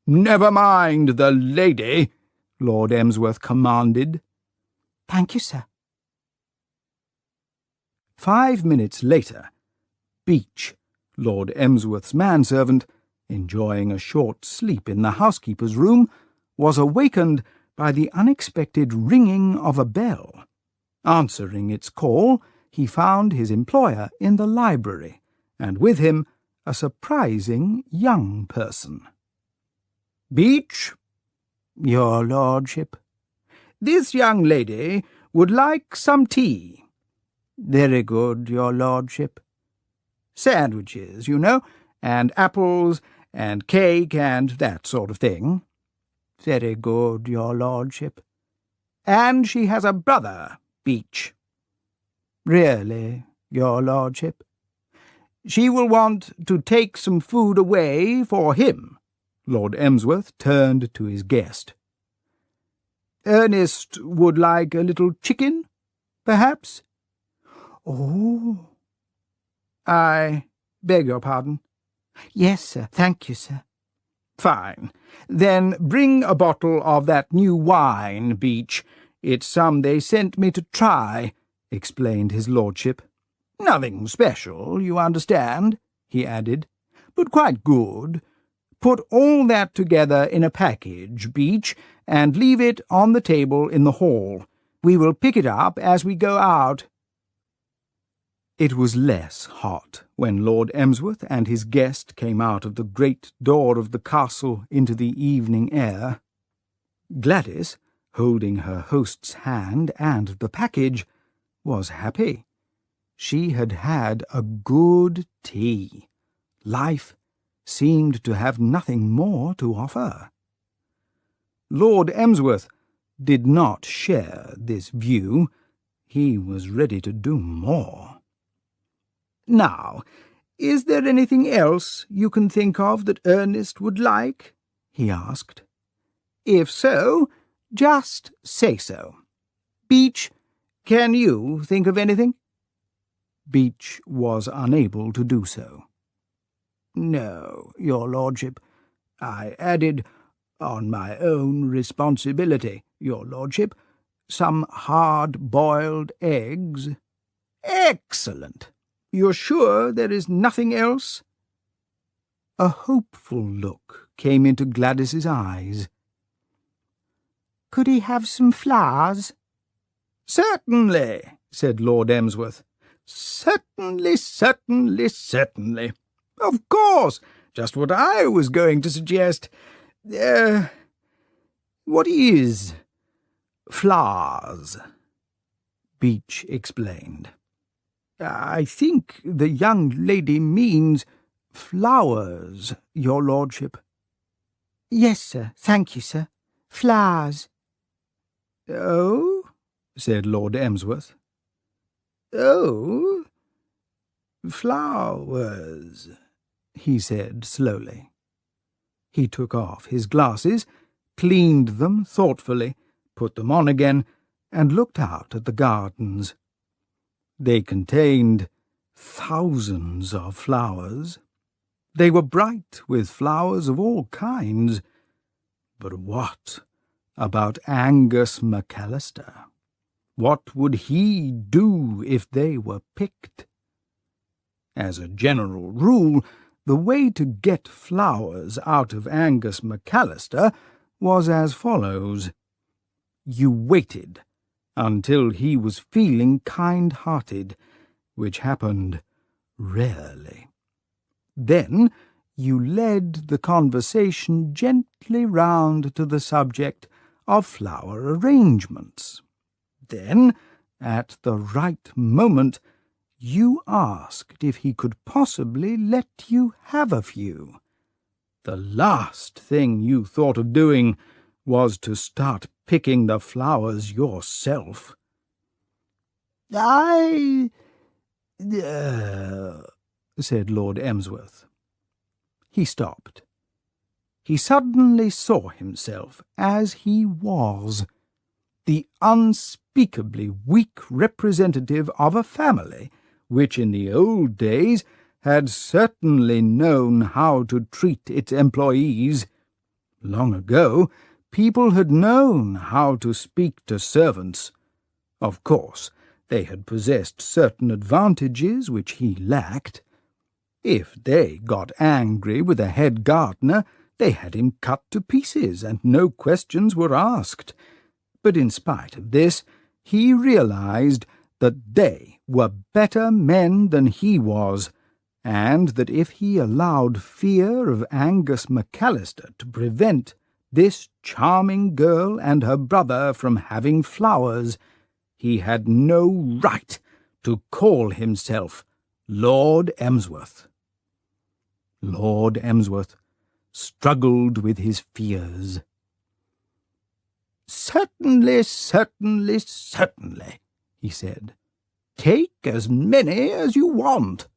"Never mind the lady," Lord Emsworth commanded. "Thank you, sir." 5 minutes later, Beach, Lord Emsworth's manservant, enjoying a short sleep in the housekeeper's room, was awakened by the unexpected ringing of a bell. Answering its call, he found his employer in the library, and with him a surprising young person. "Beach?" "Your lordship." "This young lady would like some tea." "Very good, your lordship." "Sandwiches, you know, and apples, and cake, and that sort of thing." "Very good, your lordship." "And she has a brother, Beach." "Really, your lordship." "She will want to take some food away for him." Lord Emsworth turned to his guest. "Ernest would like a little chicken, perhaps?" "Oh." "I beg your pardon?" "Yes, sir. Thank you, sir." "Fine. Then bring a bottle of that new wine, Beach. It's some they sent me to try," explained his lordship. "Nothing special, you understand," he added, "but quite good. Put all that together in a package, Beach, and leave it on the table in the hall. We will pick it up as we go out." It was less hot when Lord Emsworth and his guest came out of the great door of the castle into the evening air. Gladys, holding her host's hand and the package, was happy. She had had a good tea. Life seemed to have nothing more to offer. Lord Emsworth did not share this view. He was ready to do more. "Now, is there anything else you can think of that Ernest would like?" he asked. "If so, just say so. Beach, can you think of anything?" Beach was unable to do so. "No, your lordship. I added, on my own responsibility, your lordship, some hard-boiled eggs." "Excellent. You're sure there is nothing else?" A hopeful look came into Gladys's eyes. "Could he have some flowers?" "Certainly," said Lord Emsworth. "Certainly, certainly, certainly. Of course, just what I was going to suggest. What is flowers?" Beach explained. "I think the young lady means flowers, your lordship." "Yes, sir. Thank you, sir. Flowers." "Oh?" said Lord Emsworth. "Oh? Flowers," he said slowly. He took off his glasses, cleaned them thoughtfully, put them on again, and looked out at the gardens. They contained thousands of flowers. They were bright with flowers of all kinds. But what about Angus McAllister? What would he do if they were picked? As a general rule, the way to get flowers out of Angus McAllister was as follows. You waited until he was feeling kind-hearted, which happened rarely. Then you led the conversation gently round to the subject of flower arrangements. Then, at the right moment, you asked if he could possibly let you have a few. The last thing you thought of doing was to start picking the flowers yourself. "I—" said Lord Emsworth. He stopped. He suddenly saw himself as he was, the unspeakably weak representative of a family which in the old days had certainly known how to treat its employees. Long ago, people had known how to speak to servants. Of course, they had possessed certain advantages which he lacked. If they got angry with a head gardener, they had him cut to pieces, and no questions were asked. But in spite of this, he realized that they were better men than he was, and that if he allowed fear of Angus McAllister to prevent this charming girl and her brother from having flowers, he had no right to call himself Lord Emsworth. Lord Emsworth struggled with his fears. "Certainly, certainly, certainly," he said. "Take as many as you want."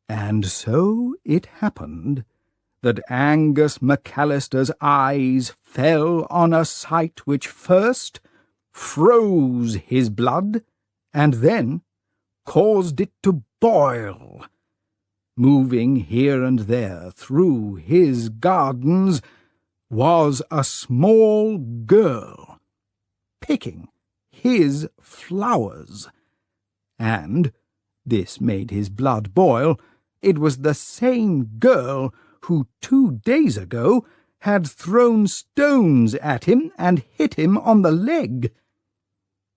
And so it happened that Angus McAllister's eyes fell on a sight which first froze his blood and then caused it to boil. Moving here and there through his gardens was a small girl, picking his flowers. And, this made his blood boil, it was the same girl who 2 days ago had thrown stones at him and hit him on the leg.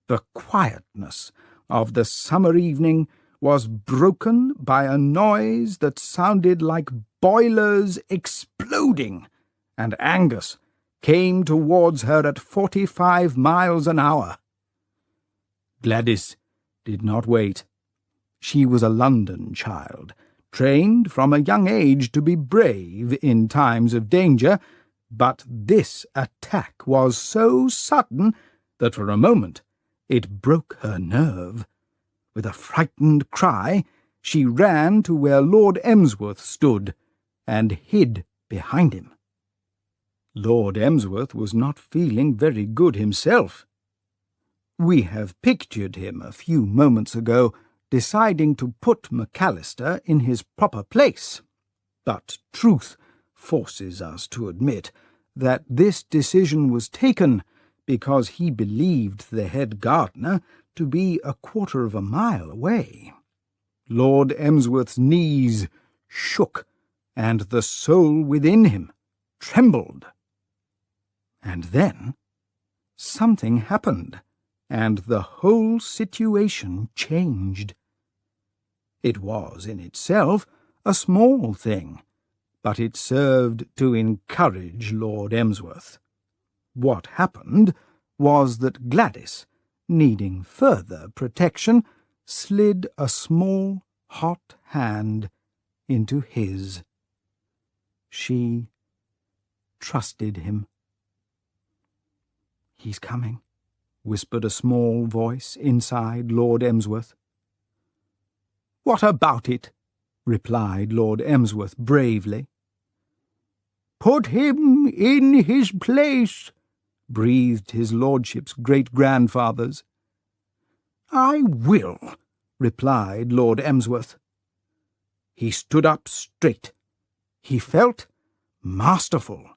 The quietness of the summer evening was broken by a noise that sounded like boilers exploding, and Angus came towards her at 45 miles an hour. Gladys did not wait. She was a London child, trained from a young age to be brave in times of danger, but this attack was so sudden that for a moment it broke her nerve. With a frightened cry, she ran to where Lord Emsworth stood and hid behind him. Lord Emsworth was not feeling very good himself. We have pictured him a few moments ago deciding to put McAllister in his proper place, but truth forces us to admit that this decision was taken because he believed the head gardener to be a quarter of a mile away. Lord Emsworth's knees shook, and the soul within him trembled. And then something happened, and the whole situation changed. It was in itself a small thing, but it served to encourage Lord Emsworth. What happened was that Gladys, needing further protection, slid a small, hot hand into his. She trusted him. "He's coming," whispered a small voice inside Lord Emsworth. "What about it?" replied Lord Emsworth bravely. "Put him in his place," breathed his lordship's great-grandfathers. "I will," replied Lord Emsworth. He stood up straight. He felt masterful.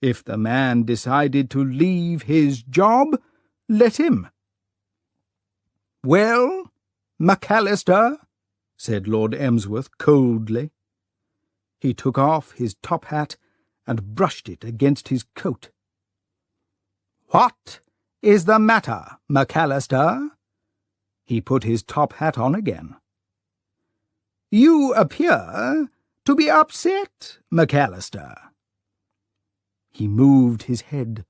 If the man decided to leave his job, let him. "Well, McAllister," said Lord Emsworth coldly. He took off his top hat and brushed it against his coat. "What is the matter, McAllister?" He put his top hat on again. "You appear to be upset, McAllister." He moved his head.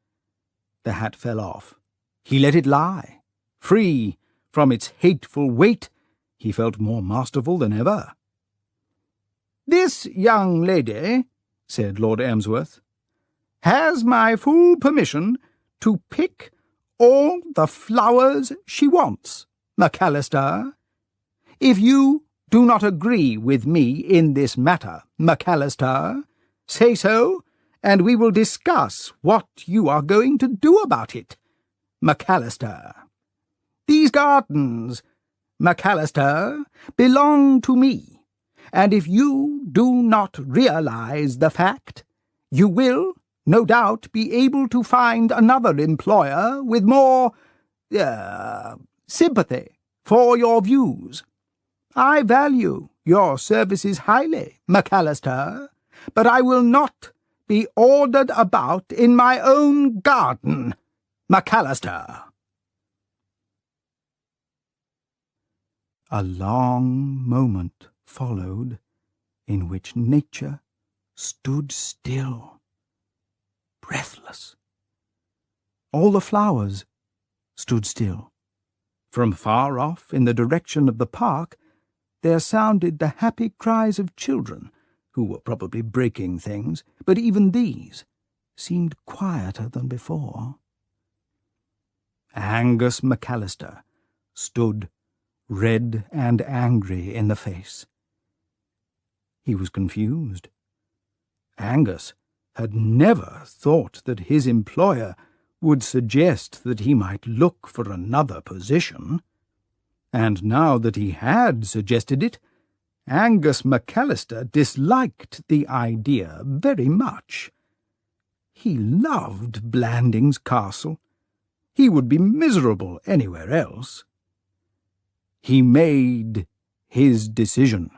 The hat fell off. He let it lie. Free from its hateful weight, he felt more masterful than ever. "This young lady," said Lord Emsworth, "has my full permission to pick all the flowers she wants, McAllister. If you do not agree with me in this matter, McAllister, say so, and we will discuss what you are going to do about it, McAllister. These gardens, McAllister, belong to me, and if you do not realize the fact, you will, no doubt, be able to find another employer with more, sympathy for your views. I value your services highly, McAllister, but I will not be ordered about in my own garden, McAllister." A long moment followed in which nature stood still, breathless. All the flowers stood still. From far off in the direction of the park there sounded the happy cries of children, who were probably breaking things, but even these seemed quieter than before. Angus McAllister stood red and angry in the face. He was confused. Angus had never thought that his employer would suggest that he might look for another position, and now that he had suggested it, Angus McAllister disliked the idea very much. He loved Blandings Castle. He would be miserable anywhere else. He made his decision.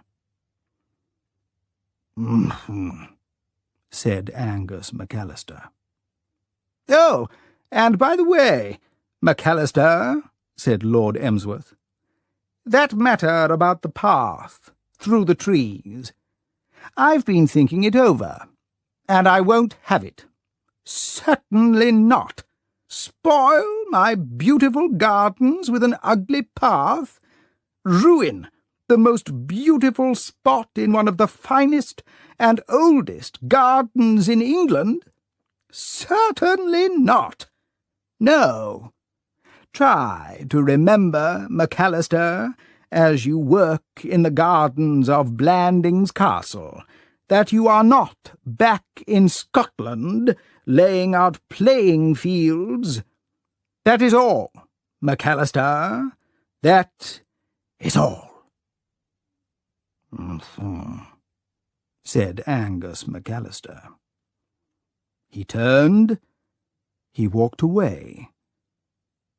said Angus McAllister. "Oh, and by the way, McAllister," said Lord Emsworth, "that matter about the path through the trees, I've been thinking it over, and I won't have it. Certainly not. Spoil my beautiful gardens with an ugly path? Ruin the most beautiful spot in one of the finest and oldest gardens in England? Certainly not. No. Try to remember, McAllister, as you work in the gardens of Blandings Castle, that you are not back in Scotland laying out playing fields. That is all, McAllister. That is all." Said Angus McAllister. He turned, he walked away,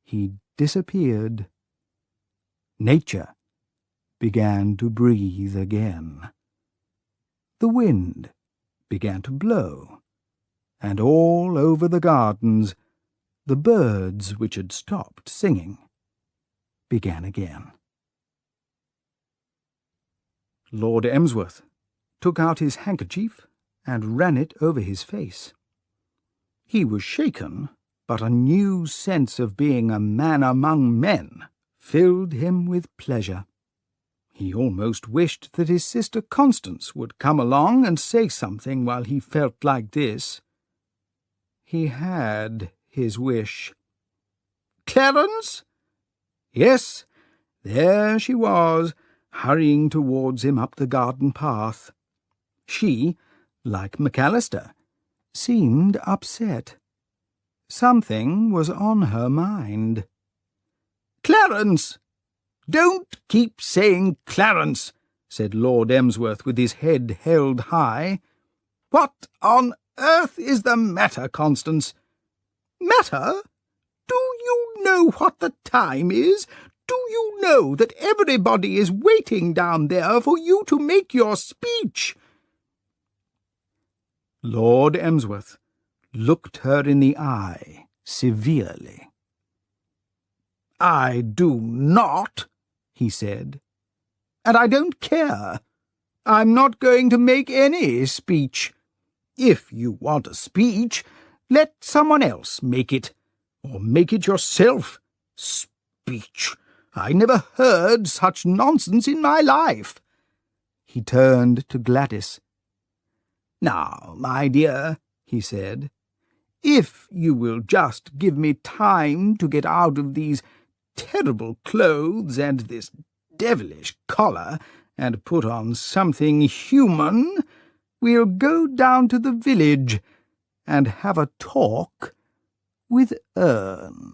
he disappeared. Nature began to breathe again. The wind began to blow, and all over the gardens the birds which had stopped singing began again. Lord Emsworth took out his handkerchief and ran it over his face. He was shaken, but a new sense of being a man among men filled him with pleasure. He almost wished that his sister Constance would come along and say something while he felt like this. He had his wish. "Clarence?" Yes, there she was, hurrying towards him up the garden path. She, like McAllister, seemed upset. Something was on her mind. "Clarence! Don't keep saying Clarence," said Lord Emsworth with his head held high. "What on earth is the matter, Constance?" "Matter? Do you know what the time is? Do you know that everybody is waiting down there for you to make your speech?" Lord Emsworth looked her in the eye severely. "I do not," he said, "and I don't care. I'm not going to make any speech. If you want a speech, let someone else make it, or make it yourself. Speech! I never heard such nonsense in my life." He turned to Gladys. "Now, my dear," he said, "if you will just give me time to get out of these terrible clothes and this devilish collar and put on something human, we'll go down to the village and have a talk with Ern."